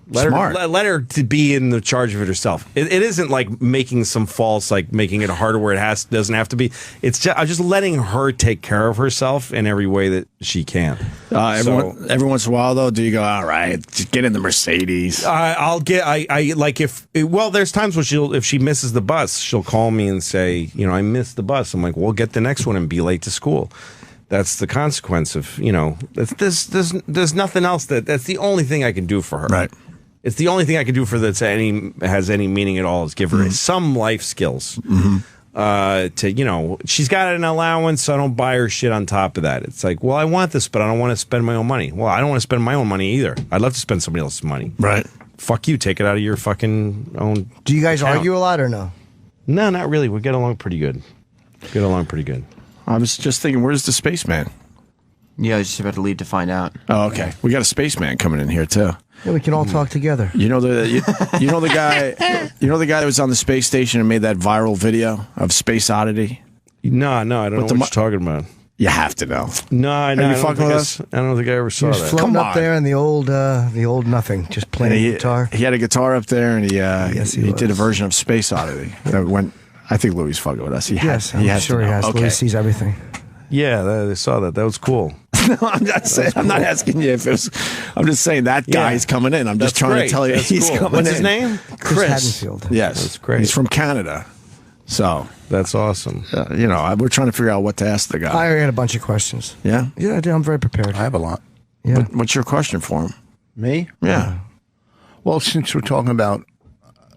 let her to be in the charge of it herself. It isn't like making some false, like making it harder where it doesn't have to be. It's just letting her take care of herself in every way that she can. Every once in a while, though, do you go, all right, just get in the Mercedes? There's times where if she misses the bus, she'll call me and say, I missed the bus. I'm like, well, get the next one and be late to school. That's the consequence of, there's nothing else that's the only thing I can do for her. Right. It's the only thing I can do for that has any meaning at all is give her some life skills. She's got an allowance, so I don't buy her shit on top of that. It's like, well, I want this, but I don't want to spend my own money. Well, I don't want to spend my own money either. I'd love to spend somebody else's money. Right. Fuck you. Take it out of your fucking own. Do you guys argue a lot or no? No, not really. We get along pretty good. I was just thinking, where's the spaceman? Yeah, I was just about to leave to find out. Oh, okay. We got a spaceman coming in here too. Yeah, we can all talk together. You know the guy. You know the guy that was on the space station and made that viral video of Space Oddity. No, I don't know what you're talking about. You have to know. No, I know. Are you fucking with us? I don't think I ever saw that. Floating up there in the old nothing, just playing guitar. He had a guitar up there, and he did a version of Space Oddity. I think Louis fucking with us. Yes, I'm sure he has. Okay. Louis sees everything. Yeah, I saw that. That was cool. No, I'm not saying. I'm not asking you if it was. I'm just saying that guy's coming in. I'm just trying to tell you he's coming in. What's his name? Chris Hadfield. Yes, that's great. He's from Canada, so that's awesome. We're trying to figure out what to ask the guy. I had a bunch of questions. Yeah, I did. I'm very prepared. I have a lot. Yeah. What's your question for him? Me? Yeah. Well, since we're talking about.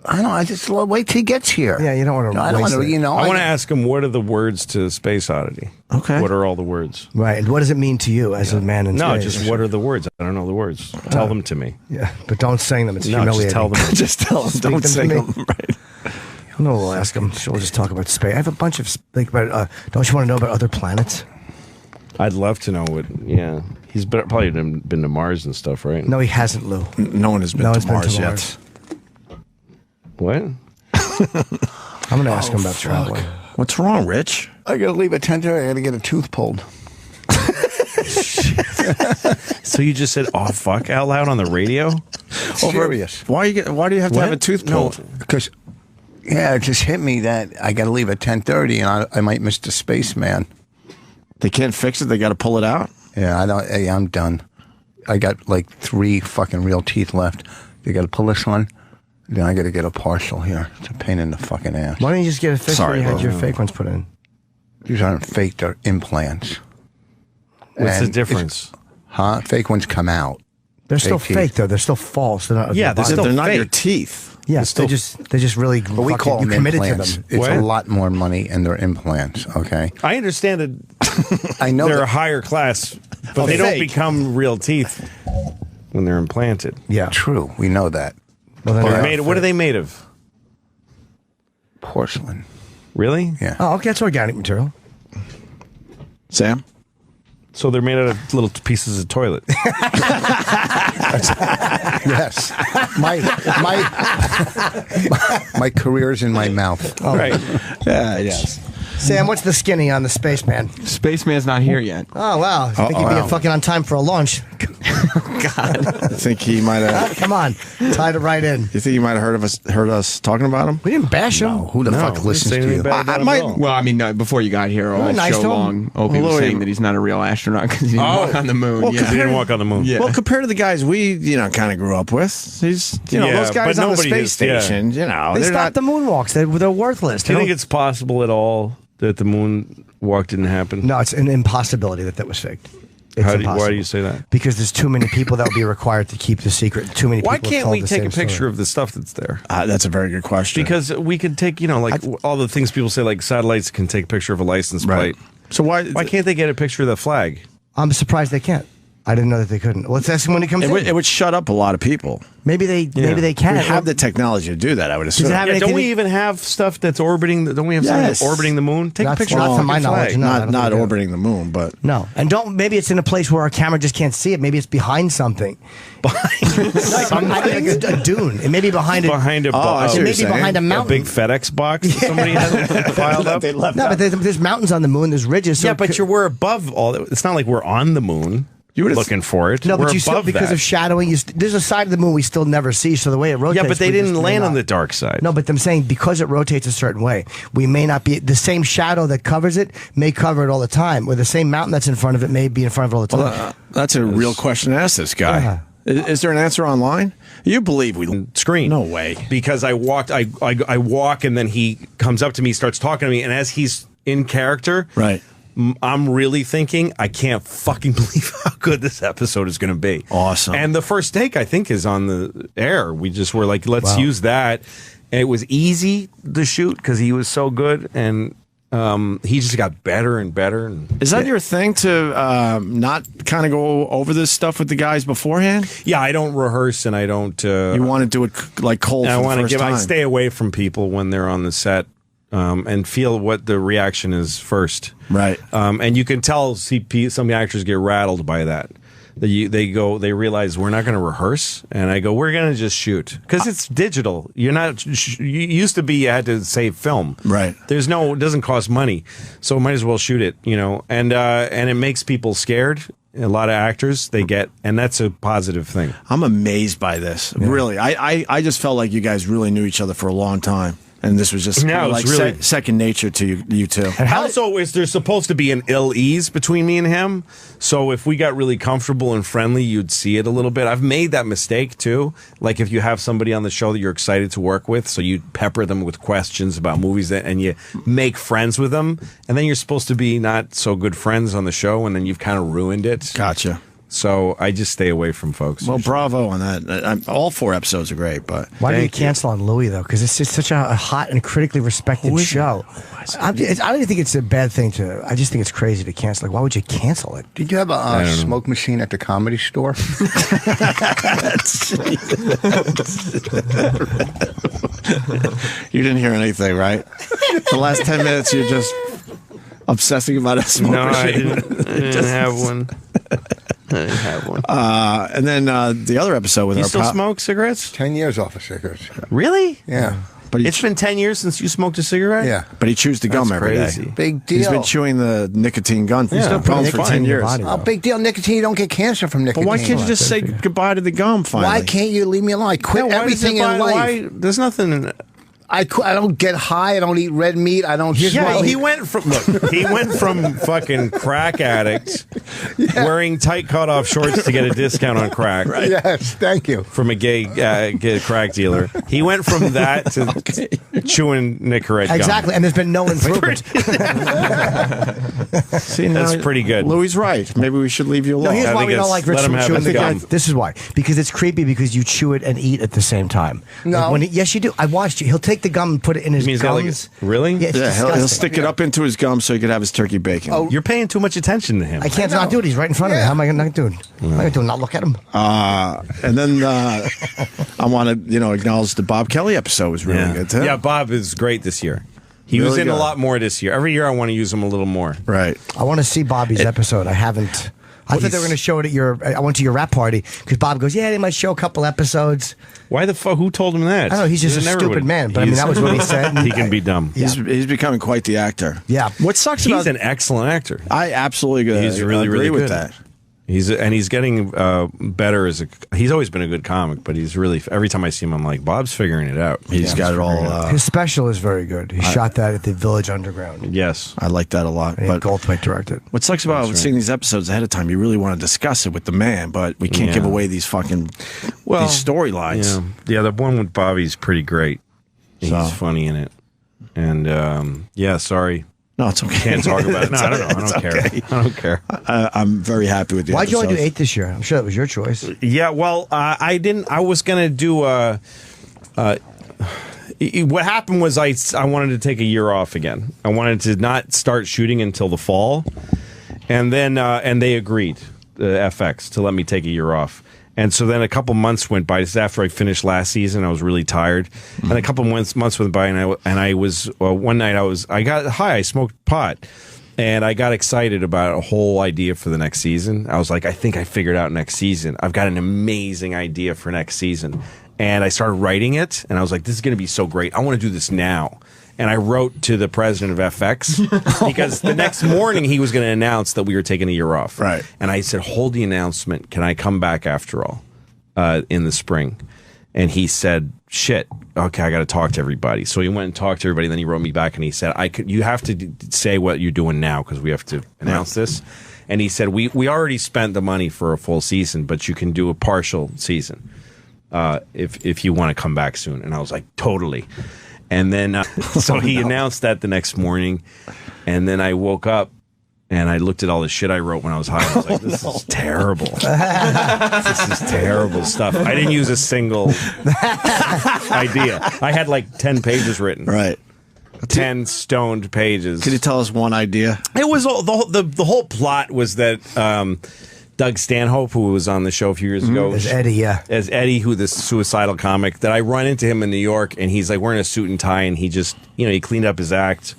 I don't know. I just wait till he gets here. Yeah, you don't want to. I don't want to. I want to ask him what are the words to Space Oddity. Okay. What are all the words? Right. And what does it mean to you as a man in space? No, just what are the words? I don't know the words. Tell them to me. Yeah, but don't sing them. It's humiliating. Just tell them. Just tell them. Don't sing them. Right. No, we'll ask him. We'll just talk about space. I have a bunch of don't you want to know about other planets? I'd love to know what. Yeah, he's probably been to Mars and stuff, right? No, he hasn't, Lou. No one has been to Mars yet. What? I'm going to ask him about traveling. What's wrong, Rich? I got to leave at 10:30. I got to get a tooth pulled. So you just said "oh fuck" out loud on the radio? Serious. Why do you have to have a tooth pulled? Because it just hit me that I got to leave at 10:30 and I might miss the spaceman. They can't fix it. They got to pull it out. Yeah, I don't. Hey, I'm done. I got like 3 fucking real teeth left. They got to pull this one. Then I got to get a partial here. It's a pain in the fucking ass. Why don't you just get a fix when you had your fake ones put in? These aren't fake. They're implants. What's the difference? Fake ones come out. They're still fake though. They're still false. They're not. They're not your teeth. Yeah, they just really. But we call them committed implants. to them. It's a lot more money, and they're implants. Okay, I understand that. I know they're a higher class, but they don't become real teeth when they're implanted. Yeah, true. We know that. Well, what are they made of? Porcelain. Really? Yeah. Oh, okay. That's organic material. Sam? So they're made out of little pieces of toilet. Yes. My career's in my mouth. Oh. Right. Yes. Sam, what's the skinny on the spaceman? Spaceman's not here yet. Oh, wow. I think he'd be fucking on time for a launch. God. I think he might have. Come on. Tied it right in. You think he might have heard us talking about him? We didn't bash him. No, who the fuck listens to you? Well, I mean, before you got here, all nice show long, Opie was saying that he's not a real astronaut because he didn't walk on the moon. Well, He didn't walk on the moon. Well, compared to the guys we, kind of grew up with, he's, those guys but on the nobody space is, station, They they're stopped the moonwalks. They're worthless. Do you think it's possible at all that the moon walk didn't happen? No, it's an impossibility that was faked. It's impossible. Why do you say that? Because there's too many people that would be required to keep the secret. Too many people. Why can't told we the take a same picture story. of the stuff that's there? That's a very good question. Because we could take, all the things people say, like satellites can take a picture of a license plate. So why can't they get a picture of the flag? I'm surprised they can't. I didn't know that they couldn't. Let's ask them when he comes in. It would shut up a lot of people. Maybe they can. We have the technology to do that, I would assume. Don't we even have stuff that's orbiting? Don't we have something orbiting the moon? Take a picture. Not from my knowledge. Not orbiting the moon, but no. And maybe it's in a place where our camera just can't see it. Maybe it's behind something. Behind something? Like a dune. It may be behind it. Behind a it may be behind a mountain. A big FedEx box that somebody has piled up. But there's mountains on the moon. There's ridges. So but we're above all that. It's not like we're on the moon. You were looking for it. No, but we're you still, because of shadowing, there's a side of the moon we still never see. So the way it rotates, yeah, but they didn't land on the dark side. No, but I'm saying because it rotates a certain way, we may not be the same shadow that covers it may cover it all the time, or the same mountain that's in front of it may be in front of it all the time. Well, that's a real question to ask this guy. Is there an answer online? You believe we screen? No way. Because I walk, and then he comes up to me, starts talking to me, and as he's in character, right. I'm really thinking, I can't fucking believe how good this episode is going to be. Awesome. And the first take, I think, is on the air. We just were like, let's use that. And it was easy to shoot because he was so good, and he just got better and better. Is that your thing to not kind of go over this stuff with the guys beforehand? Yeah, I don't rehearse, and I don't. You want to do it like cold. I want to I stay away from people when they're on the set. And feel what the reaction is first, right? And you can tell some actors get rattled by that. They realize we're not going to rehearse, and I go, we're going to just shoot because it's digital. You're not. You used to be you had to save film, right? It doesn't cost money, so might as well shoot it, And it makes people scared. A lot of actors and that's a positive thing. I'm amazed by this. Yeah. Really, I just felt like you guys really knew each other for a long time. And this was just really second nature to you two. And also, is there supposed to be an ill ease between me and him? So if we got really comfortable and friendly, you'd see it a little bit. I've made that mistake too. Like if you have somebody on the show that you're excited to work with, so you pepper them with questions about movies and you make friends with them, and then you're supposed to be not so good friends on the show, and then you've kind of ruined it. Gotcha. So I just stay away from folks. Well, bravo on that. All 4 episodes are great, but why did you cancel on Louis though? Because it's just such a hot and critically respected show. I don't even think it's a bad thing to. I just think it's crazy to cancel. Like, why would you cancel it? Did you have a smoke machine at the Comedy Store? You didn't hear anything, right? The last 10 minutes, you just. obsessing about a smoke machine. I didn't have one. I didn't have one. And then the other episode with you still smoke cigarettes? 10 years off of cigarettes. Really? Yeah. But it's been 10 years since you smoked a cigarette? Yeah. But he chews the gum every day. Big deal. He's been chewing the nicotine gun. He's still putting for 10 years. Oh, big deal. Nicotine, you don't get cancer from nicotine. But why can't you just say goodbye to the gum finally? Why can't you leave me alone? I quit everything in life. There's nothing... I don't get high. I don't eat red meat. I don't. Yeah, he went from fucking crack addict wearing tight cutoff shorts to get a discount on crack. Right. Yes, thank you. From a gay crack dealer, he went from that to chewing Nicorette gum. Exactly, and there's been no improvement. See, that's pretty good. Louis' right. Maybe we should leave you alone. No, here's why we don't like Rich chewing the gum. This is why, because it's creepy because you chew it and eat at the same time. No, yes, you do. I watched you. He'll take the gum and put it in his gums. Really? Yeah, he'll stick it up into his gum so he could have his turkey bacon. Oh, you're paying too much attention to him. I can't not do it. He's right in front of me. How am I not doing? What am I doing? Not look at him. And then I want to acknowledge the Bob Kelly episode was really good too. Yeah, Bob is great this year. He was in a lot more this year. Every year I want to use him a little more. Right. I want to see Bobby's episode. I haven't. I thought they were going to show it at I went to your rap party because Bob goes, yeah, they might show a couple episodes. Why the fuck? Who told him that? I don't know. He's just a stupid man. But I mean, that was what he said. He can be dumb. He's becoming quite the actor. Yeah. What sucks about... He's an excellent actor. I absolutely agree. He's really with good. that. He's getting better as he's always been a good comic, but he's really, every time I see him, I'm like, Bob's figuring it out. He's got it all. His special is very good. He shot that at the Village Underground. Yes. I like that a lot. But Goldthwait directed. What sucks about seeing these episodes ahead of time, you really want to discuss it with the man, but we can't give away these fucking these storylines. Yeah, the one with Bobby's pretty great. He's funny in it. And sorry. No, it's okay. Can't talk about it. No, I don't know. I don't care. I don't care. I'm very happy with the Why'd you only do 8 this year? I'm sure that was your choice. Yeah, well, I didn't. I was going to do what happened was I wanted to take a year off again. I wanted to not start shooting until the fall. And then and they agreed, the FX, to let me take a year off. And so then a couple months went by. This is after I finished last season. I was really tired. And a couple months went by, and I was one night I got high. I smoked pot, and I got excited about a whole idea for the next season. I was like, I think I figured out next season. I've got an amazing idea for next season, and I started writing it. And I was like, this is going to be so great. I want to do this now. And I wrote to the president of FX because the next morning he was going to announce that we were taking a year off. Right. And I said, hold the announcement. Can I come back after all in the spring? And he said, shit, okay, I got to talk to everybody. So he went and talked to everybody. Then he wrote me back and he said, you have to say what you're doing now because we have to announce this. And he said, we already spent the money for a full season, but you can do a partial season if you want to come back soon. And I was like, totally. And then, so he announced that the next morning, and then I woke up and I looked at all the shit I wrote when I was high. I was like, this is terrible. This is terrible stuff. I didn't use a single idea. I had like 10 pages written. Right. 10 stoned pages. Could you tell us one idea? It was the whole plot was that Doug Stanhope, who was on the show a few years ago. As Eddie, who the suicidal comic, that I run into him in New York, and he's like wearing a suit and tie, and he just, he cleaned up his act,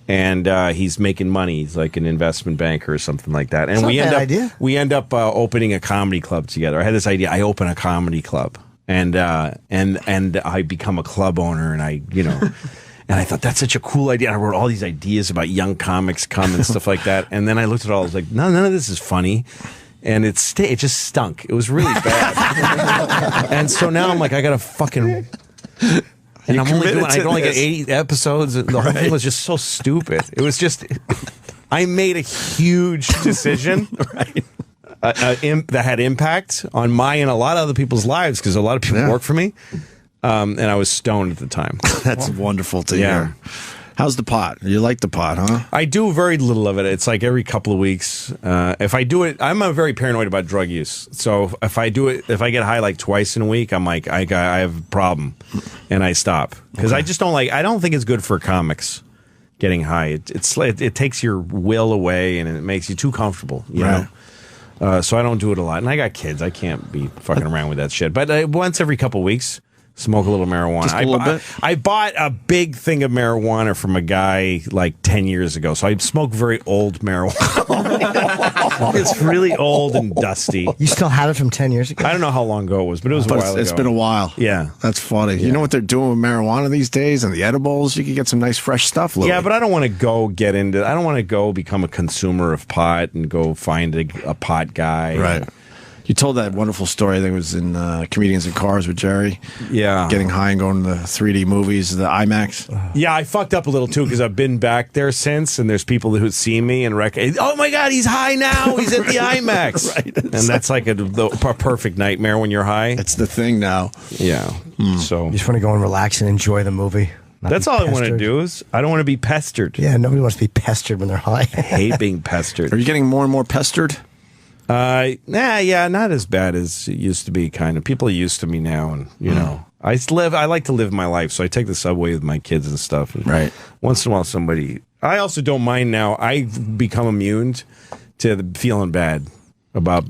and he's making money. He's like an investment banker or something like that. And we end up opening a comedy club together. I had this idea. I open a comedy club, and I become a club owner, and and I thought, that's such a cool idea. I wrote all these ideas about young comics come and stuff like that. And then I looked at it all, I was like, no, none of this is funny. And it just stunk. It was really bad. And so now I'm like, I got to fucking... And I only get 80 episodes. And the whole thing was just so stupid. It was just... I made a huge decision that had impact on my and a lot of other people's lives because a lot of people work for me. And I was stoned at the time. That's wonderful to hear. How's the pot? You like the pot, huh? I do very little of it. It's like every couple of weeks. If I do it, I'm very paranoid about drug use. So if I do it, if I get high like twice in a week, I'm like, I have a problem, and I stop because I just don't like. I don't think it's good for comics getting high. It takes your will away and it makes you too comfortable. You know. So I don't do it a lot, and I got kids. I can't be fucking around with that shit. But once every couple of weeks. Smoke a little marijuana. Just a little bit? I bought a big thing of marijuana from a guy like 10 years ago. So I smoke very old marijuana. It's really old and dusty. You still have it from 10 years ago? I don't know how long ago it was, but it was a while ago. It's been a while. Yeah. That's funny. Yeah. You know what they're doing with marijuana these days and the edibles? You can get some nice fresh stuff, Louis. Yeah, but I don't want to go get into I don't want to go become a consumer of pot and go find a pot guy. Right. You told that wonderful story. I think it was in Comedians in Cars with Jerry. Yeah. Getting high and going to the 3D movies, the IMAX. Yeah, I fucked up a little, too, because I've been back there since, and there's people who see me and oh, my God, he's high now. He's at the IMAX. Right. And that's like a perfect nightmare when you're high. It's the thing now. Yeah. So you just want to go and relax and enjoy the movie. That's all I want to do is I don't want to be pestered. Yeah, nobody wants to be pestered when they're high. I hate being pestered. Are you getting more and more pestered? Yeah, not as bad as it used to be. Kind of people are used to me now, and you know, I like to live my life, so I take the subway with my kids and stuff. And right. Once in a while, I also don't mind now. I've become immune to feeling bad about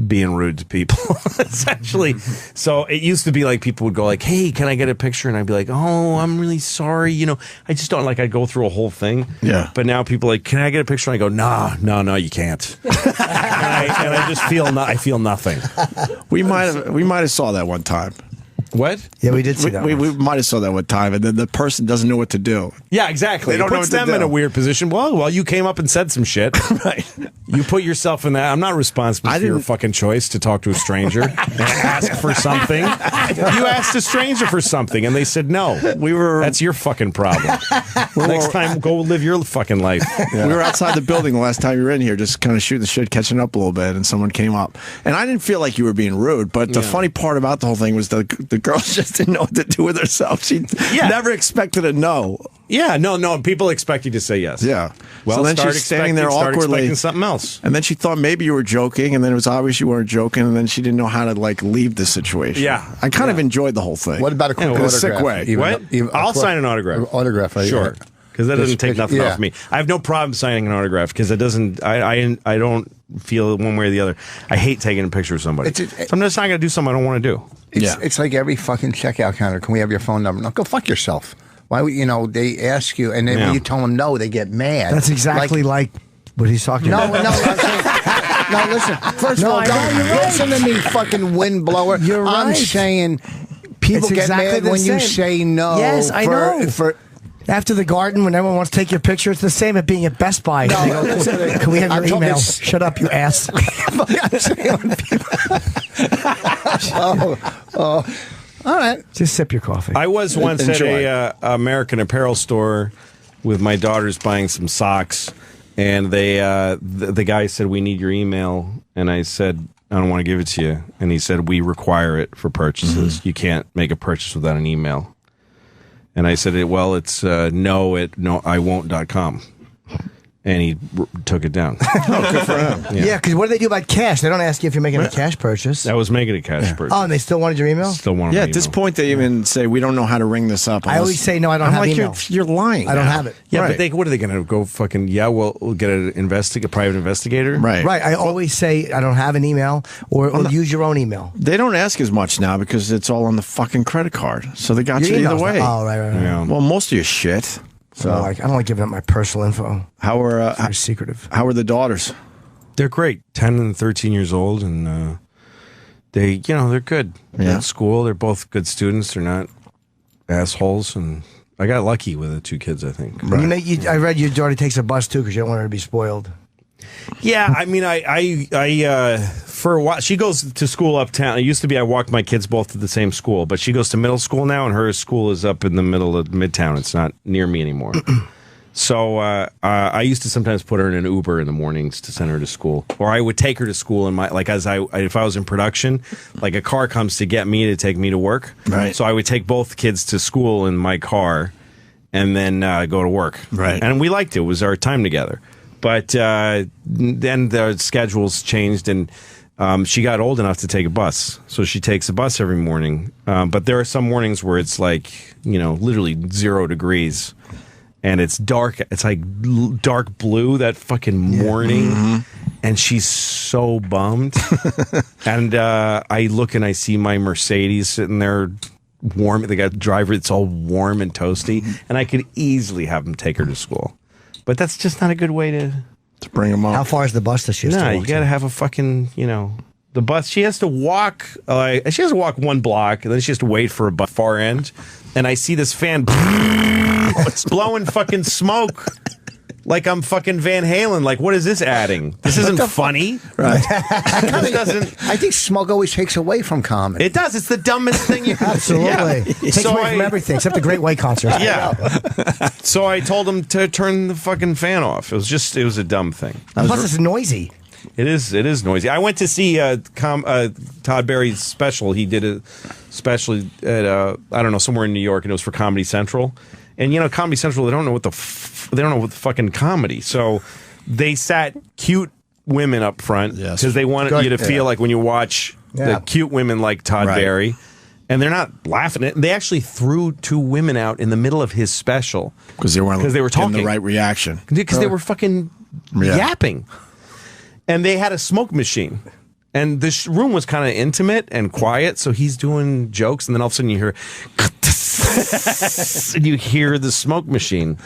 being rude to people. Essentially, so it used to be like people would go like, "Hey, can I get a picture?" And I'd be like, "Oh, I'm really sorry. You know, I just don't like." I'd go through a whole thing. Yeah. But now people are like, "Can I get a picture?" And I go, "No, you can't." and I just feel I feel nothing. We might have saw that one time. What? Yeah, we did see that. We might have saw that one time, and then the person doesn't know what to do. Yeah, exactly. They don't it puts know what to them in do. a weird position. Well, you came up and said some shit. Right. You put yourself in that. I'm not responsible for your fucking choice to talk to a stranger and ask for something. You asked a stranger for something, and they said no. That's your fucking problem. Next time, go live your fucking life. Yeah. We were outside the building the last time you were in here, just kind of shooting the shit, catching up a little bit, and someone came up. And I didn't feel like you were being rude, but the funny part about the whole thing was the girl just didn't know what to do with herself. She never expected a no. Yeah, no. People expect you to say yes. Yeah. Well, so then she's standing there awkwardly, expecting something else. And then she thought maybe you were joking, and then it was obvious you weren't joking, and then she didn't know how to leave the situation. Yeah. I kind of enjoyed the whole thing. What about a quick in autograph? a sick way? I'll sign an autograph. Autograph, right? Sure. Because that doesn't take nothing off me. I have no problem signing an autograph because it doesn't. I don't feel one way or the other. I hate taking a picture of somebody. So I'm just not going to do something I don't want to do. It's like every fucking checkout counter. Can we have your phone number? No, go fuck yourself. Why would they ask you, and then when you tell them no, they get mad. That's exactly like what he's talking about. No, listen. First of all, don't listen to me, fucking windblower. You're right. I'm saying people get mad when you say no. Yes, I know. After the garden, when everyone wants to take your picture, it's the same at being at Best Buy. No, can we have your email? Shut up, you ass. All right. Just sip your coffee. I was once at a American Apparel store with my daughters buying some socks, and the guy said, "We need your email," and I said, "I don't want to give it to you," and he said, "We require it for purchases. You can't make a purchase without an email." And I said, "Well, it's no@iwon't.com." And he took it down. Oh, good for him. Yeah, because what do they do about cash? They don't ask you if you're making a cash purchase. I was making a cash purchase. Oh, and they still wanted your email? Still wanted at this point, they even say, we don't know how to ring this up. I always say, no, I don't have email. You're lying. I don't have it. Yeah, but what are they going to go fucking, we'll get a private investigator? Right. Right. I always say, I don't have an email, or use your own email. They don't ask as much now because it's all on the fucking credit card. So they got you either way. Oh, right. Yeah. Well, most of your shit. So I don't like giving up my personal info. How are very secretive? How are the daughters? They're great, 10 and 13 years old, and they're good. Yeah. At school, they're both good students. They're not assholes, and I got lucky with the two kids, I think. Right. I read your daughter takes a bus too because you don't want her to be spoiled. Yeah, I mean, I for a while, she goes to school uptown. It used to be I walked my kids both to the same school, but she goes to middle school now, and her school is up in the middle of Midtown. It's not near me anymore. So I used to sometimes put her in an Uber in the mornings to send her to school, or I would take her to school in if I was in production, like a car comes to get me to take me to work. Right. So I would take both kids to school in my car, and then go to work. Right. And we liked it. It was our time together. But then the schedules changed, and she got old enough to take a bus. So she takes a bus every morning. But there are some mornings where it's like, literally 0 degrees. And it's dark. It's like dark blue that fucking morning. Mm-hmm. And she's so bummed. And I look and I see my Mercedes sitting there warm. They got a driver. It's all warm and toasty, and I could easily have him take her to school. But that's just not a good way to bring them up. How far is the bus that she has to walk? You got to have a fucking, the bus. She has to walk. She has to walk 1 block, and then she has to wait for a bus far end. And I see this fan blowing fucking smoke. Like I'm fucking Van Halen. Like, what is this adding? This isn't funny. Right. I think smoke always takes away from comedy. It does. It's the dumbest thing you can Absolutely. Yeah. It takes away from everything except the Great White concert. Yeah. So I told him to turn the fucking fan off. It was a dumb thing. Plus, it's noisy. It is noisy. I went to see Todd Barry's special. He did a special at I don't know, somewhere in New York, and it was for Comedy Central. And Comedy Central, they don't know what the fucking comedy. So they sat cute women up front because they wanted you to feel like when you watch the cute women like Todd Barry, and they're not laughing at. They actually threw 2 women out in the middle of his special because they were talking the right reaction because they were fucking yapping, and they had a smoke machine. And this room was kind of intimate and quiet, so he's doing jokes, and then all of a sudden you hear, and you hear the smoke machine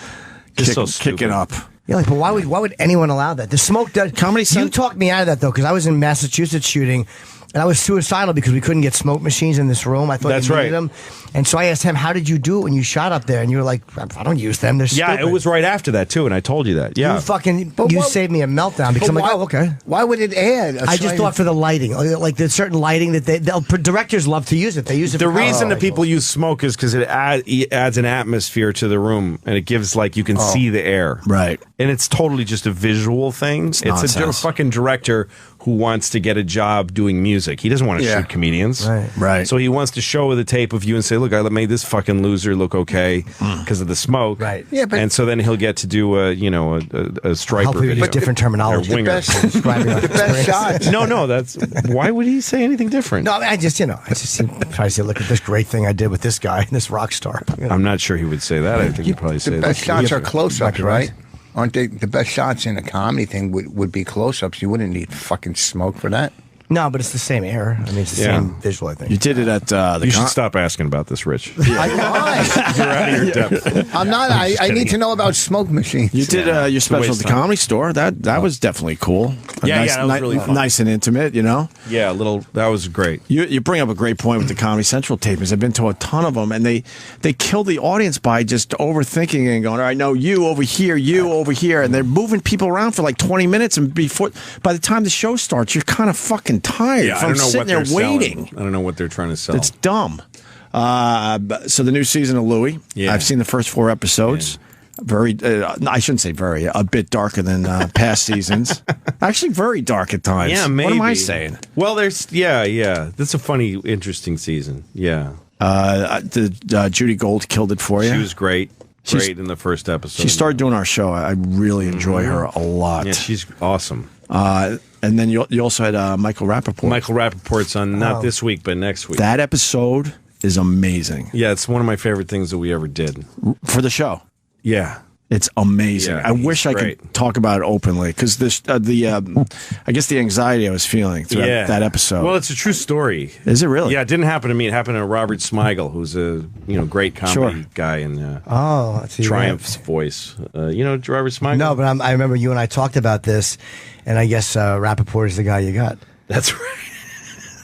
just kicking up. Yeah, but why would anyone allow that? The smoke does. You talked me out of that though, because I was in Massachusetts shooting, and I was suicidal because we couldn't get smoke machines in this room. I thought you needed them. And so I asked him, how did you do it when you shot up there? And you were like, I don't use them. They're stupid. Yeah, it was right after that, too, and I told you that. Yeah. You saved me a meltdown because I'm like, oh, okay. Why would it add? I just thought for the lighting. Like there's certain lighting that directors love to use it. They use it The reason that people use smoke is because it adds an atmosphere to the room, and it gives, you can see the air. Right. And it's totally just a visual thing. It's a fucking director who wants to get a job doing music. He doesn't want to shoot comedians. Right. So he wants to show the tape of you and say, look, I made this fucking loser look okay because of the smoke. Right. Yeah, but and so then he'll get to do a striper video. But different terminology. The best shots. No, that's why would he say anything different? No, I just try to say, look at this great thing I did with this guy, this rock star. I'm not sure he would say that. I think he'd probably say the best shots are close-ups, right? Aren't they the best shots in a comedy thing would be close-ups? You wouldn't need fucking smoke for that. No, but it's the same air. I mean, it's the same visual, I think. You did it at the... You should stop asking about this, Rich. You're out of your depth. I'm not. I need to know about smoke machines. You did your special at the Comedy Store. That was definitely cool. That was really fun. Nice and intimate, Yeah, that was great. You bring up a great point with the Comedy Central tapings. I've been to a ton of them, and they kill the audience by just overthinking and going, all right, no, you over here, and they're moving people around for like 20 minutes, and by the time the show starts, you're kind of fucking tired from sitting there waiting. I don't know what they're trying to sell. It's dumb. So the new season of Louie, I've seen the first 4 episodes. Very, I shouldn't say very, a bit darker than past seasons. Actually, very dark at times. Yeah, maybe. What am I saying? Well, there's, that's a funny, interesting season. Yeah. Judy Gold killed it for you. She was great. Great in the first episode. She started doing our show. I really enjoy her a lot. Yeah, she's awesome. And then you also had Michael Rappaport. Michael Rappaport's on not this week, but next week. That episode is amazing. Yeah, it's one of my favorite things that we ever did. For the show. Yeah. It's amazing. Yeah, I wish I could talk about it openly because I guess the anxiety I was feeling through that episode. Well, it's a true story. Is it really? Yeah, it didn't happen to me. It happened to Robert Smigel, who's a great comedy guy in Triumph's voice. Robert Smigel? No, but I remember you and I talked about this, and I guess Rappaport is the guy you got. That's right.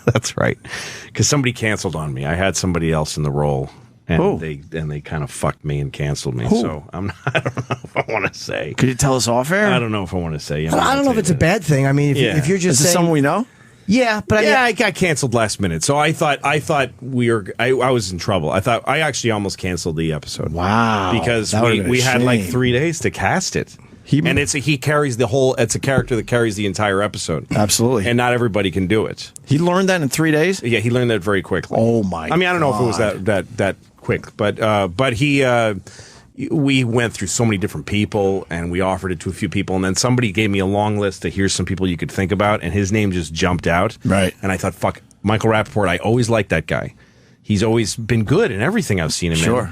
That's right. Because somebody canceled on me. I had somebody else in the role. And they kind of fucked me and canceled me. So I don't know if I want to say. Could you tell us off air? I don't know if I want to say. I don't know if it's a bad thing. I mean, if you're just saying, is it someone we know? Yeah, but I got canceled last minute. So I thought I was in trouble. I actually almost canceled the episode. Wow, because we had like 3 days to cast it. He carries the whole. It's a character that carries the entire episode. Absolutely, and not everybody can do it. He learned that in 3 days. Yeah, he learned that very quickly. Oh my! I mean, I don't know if it was that quick, but he we went through so many different people, and we offered it to a few people, and then somebody gave me a long list of here's some people you could think about, and his name just jumped out. Right, and I thought, fuck, Michael Rappaport. I always liked that guy. He's always been good in everything I've seen him in.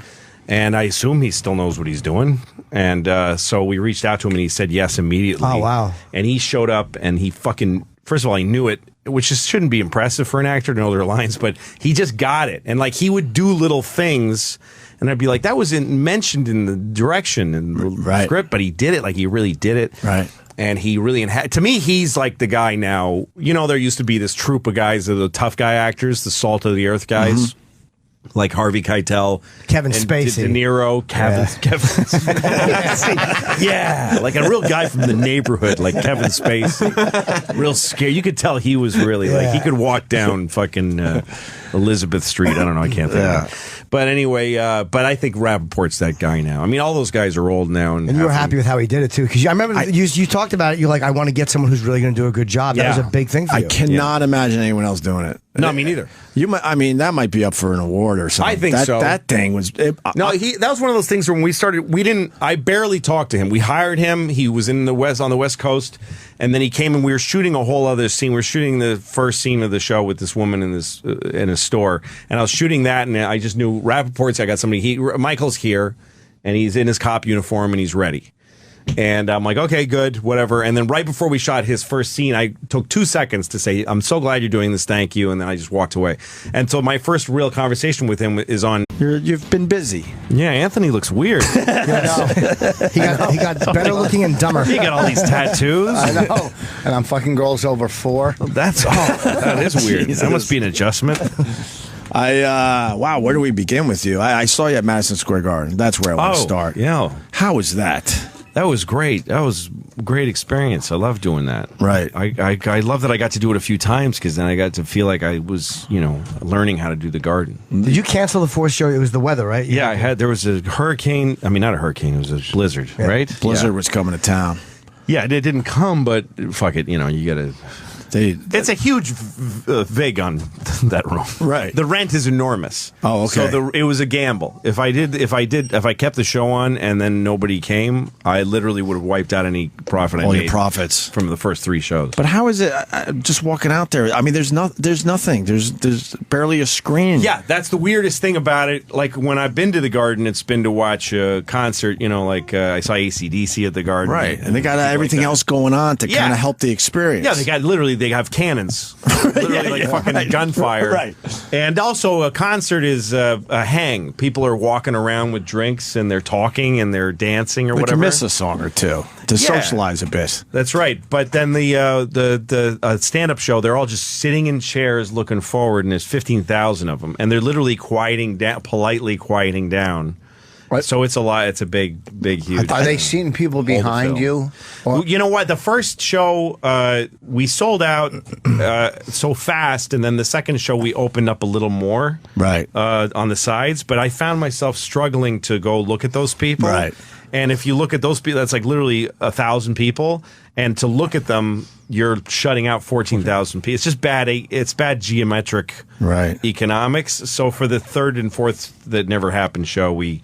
And I assume he still knows what he's doing. And so we reached out to him, and he said yes immediately. Oh, wow. And he showed up, and he fucking, first of all, he knew it shouldn't be impressive for an actor to know their lines, but he just got it. And like he would do little things, and I'd be like, that wasn't mentioned in the direction and the script, but he did it. Like he really did it. Right. And he really, to me, he's like the guy now. You know, there used to be this troupe of guys, the tough guy actors, the salt of the earth guys. Like Harvey Keitel, Kevin Spacey, De Niro, Kevin Spacey. Yeah, like a real guy from the neighborhood, like Kevin Spacey. Real scary. You could tell he was really like he could walk down fucking Elizabeth Street. I don't know. I can't think of it. But anyway, but I think Rappaport's that guy now. I mean, all those guys are old now, and you were happy with how he did it too, because I remember you talked about it. You're like, I want to get someone who's really going to do a good job. That was a big thing for you. I cannot imagine anyone else doing it. No, me neither. I mean, that might be up for an award or something. I think so. That thing was. That was one of those things where when we started, I barely talked to him. We hired him. He was on the West Coast, and then he came and we were shooting a whole other scene. We were shooting the first scene of the show with this woman in a store, and I was shooting that, and I just knew Rappaport's. I got somebody. Michael's here, and he's in his cop uniform, and he's ready. And I'm like, okay, good, whatever. And then right before we shot his first scene, I took 2 seconds to say, I'm so glad you're doing this, thank you. And then I just walked away. And so my first real conversation with him is on... You've been busy. Yeah, Anthony looks weird. He got better looking and dumber. He got all these tattoos. I know. And I'm fucking girls over 4. That is weird. Jesus. That must be an adjustment. Wow, where do we begin with you? I saw you at Madison Square Garden. That's where I want to start. Yeah. How was that? That was great. That was a great experience. I love doing that. Right. I love that I got to do it a few times, because then I got to feel like I was, learning how to do the garden. Did you cancel the fourth show? It was the weather, right? Yeah, there was a hurricane. I mean, not a hurricane. It was a blizzard, right? Blizzard was coming to town. Yeah, it didn't come, but fuck it. You got to... It's a huge vig on that room. Right. The rent is enormous. Oh, okay. So it was a gamble. If I kept the show on and then nobody came, I literally would have wiped out any profit I made. All your profits from the first 3 shows. But how is it just walking out there? I mean, there's nothing. There's barely a screen. Yeah, that's the weirdest thing about it. Like when I've been to the Garden, it's been to watch a concert. I saw AC/DC at the Garden. Right, and they got everything else going on to kind of help the experience. Yeah, they have cannons, literally fucking gunfire. Right. And also a concert is a hang. People are walking around with drinks and they're talking and they're dancing or whatever. You miss a song or two to socialize a bit. That's right. But then the stand-up show, they're all just sitting in chairs looking forward, and there's 15,000 of them, and they're literally politely quieting down. What? So it's a lot. It's a big, huge. Are they seeing people behind you? Or? You know what? The first show we sold out so fast, and then the second show we opened up a little more, right, on the sides. But I found myself struggling to go look at those people. Right. And if you look at those people, that's like literally 1,000 people, and to look at them, you're shutting out 14,000 people. It's just bad. It's bad geometric economics. So for the third and fourth that never happened show, we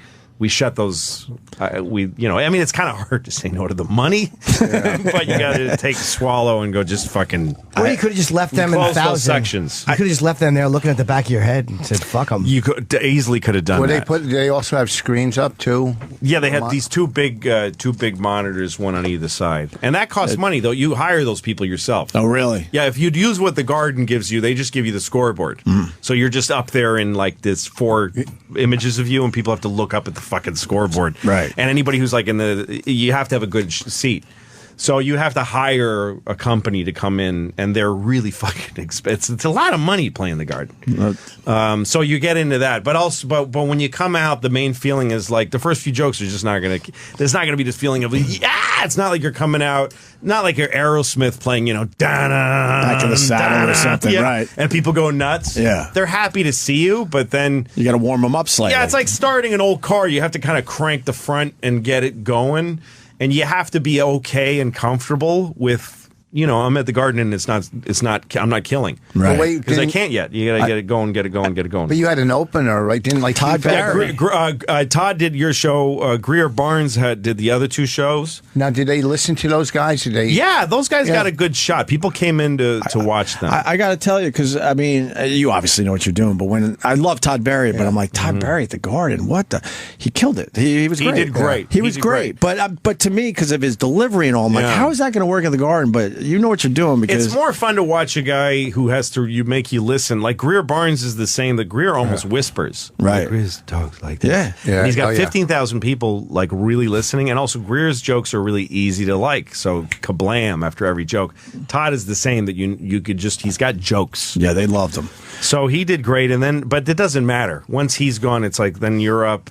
shut those. I mean, it's kind of hard to say no to the money, but you got to take a swallow and go just fucking. Or you could have just left them in 1,000 sections. You could have just left them there looking at the back of your head and said, "Fuck them." You could easily have done that. Do they also have screens up too? Yeah, they had these two big monitors, one on either side, and that costs money though. You hire those people yourself. Oh, really? Yeah, if you'd use what the Garden gives you, they just give you the scoreboard. So you're just up there in like this 4 images of you, and people have to look up at the fucking scoreboard. Right. And anybody who's like you have to have a good seat. So you have to hire a company to come in, and they're really fucking expensive. It's a lot of money playing the Garden. So you get into that, but when you come out, the main feeling is like the first few jokes are just not gonna. There's not gonna be this feeling of It's not like you're coming out, not like you're Aerosmith playing, Back in the Saddle or something, right? And people go nuts. Yeah, they're happy to see you, but then you got to warm them up slightly. Yeah, it's like starting an old car. You have to kind of crank the front and get it going. And you have to be okay and comfortable with, I'm at the Garden and I'm not killing. Right. Because I can't yet. You got to get it going, get it going. But you had an opener, right? Didn't like Todd Barry. Todd did your show. Greer Barnes did the other 2 shows. Now, did they listen to those guys? Yeah, those guys got a good shot. People came in to watch them. I got to tell you, because, I mean, you obviously know what you're doing, but when I love Todd Barry, but I'm like, Todd Barry at the Garden, what the? He killed it. He was great. He did great. He was great. But to me, because of his delivery and all, I'm like, how is that going to work at the Garden? But you know what you're doing because it's more fun to watch a guy who has to make you listen. Like Greer Barnes is the same. That Greer almost whispers. Right. Greer's talks like this. Yeah. And he's got 15,000 people like really listening, and also Greer's jokes are really easy to like. So kablam after every joke. Todd is the same. That you could just he's got jokes. Yeah, they loved him. So he did great, but it doesn't matter. Once he's gone, it's like then you're up,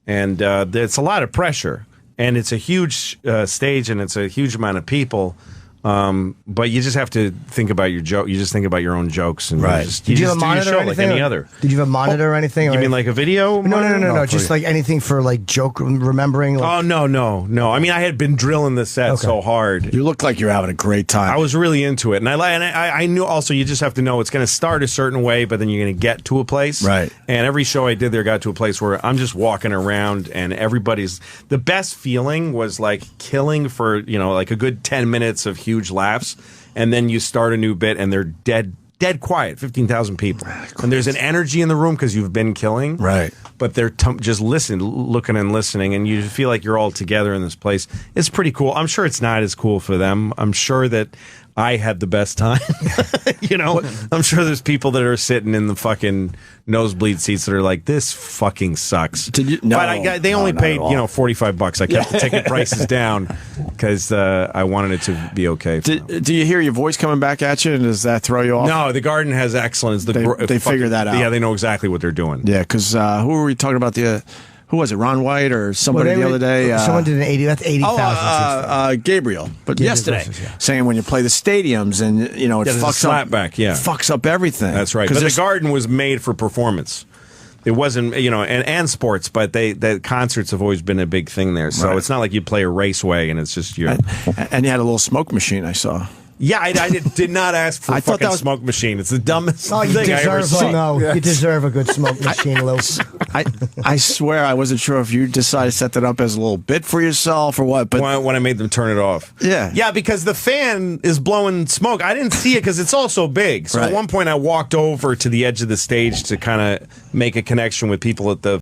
and it's a lot of pressure. And it's a huge stage, and it's a huge amount of people. But you just have to think about your joke. You just think about your own jokes, and Did you have a monitor or anything? Like any other. Did you have a monitor or anything? You mean like a video? No. Just like anything for like joke remembering. Like... Oh no. I mean, I had been drilling the set so hard. You look like you're having a great time. I was really into it, and I knew also you just have to know it's going to start a certain way, but then you're going to get to a place. Right. And every show I did there got to a place where I'm just walking around, and the best feeling was like killing for like a good 10 minutes of huge laughs, and then you start a new bit and they're dead quiet, 15,000 people, and there's an energy in the room because you've been killing, right? But they're just looking and listening, and you feel like you're all together in this place. It's pretty cool. I'm sure it's not as cool for them. I'm sure that I had the best time. I'm sure there's people that are sitting in the fucking nosebleed seats that are like, this fucking sucks. Did you? No, but they only paid $45. I kept the ticket prices down because I wanted it to be okay. Do you hear your voice coming back at you, and does that throw you off? No, the Garden has excellence. They figure that out. Yeah, they know exactly what they're doing. Yeah, because who were we talking about? Who was it? Ron White or somebody the other day? Someone did an 80. That's 80,000. Gabriel, but yesterday, saying when you play the stadiums and it fucks up everything. That's right. But the Garden was made for performance. It wasn't, and sports, but the concerts have always been a big thing there. So it's not like you play a raceway and it's just you. And you had a little smoke machine, I saw. Yeah, I did not ask for a fucking smoke machine. It's the dumbest thing I ever saw. You deserve a good smoke machine, Lou. I swear I wasn't sure if you decided to set that up as a little bit for yourself or what. But when I made them turn it off. Yeah, because the fan is blowing smoke. I didn't see it because it's all so big. So at one point I walked over to the edge of the stage to kind of make a connection with people at the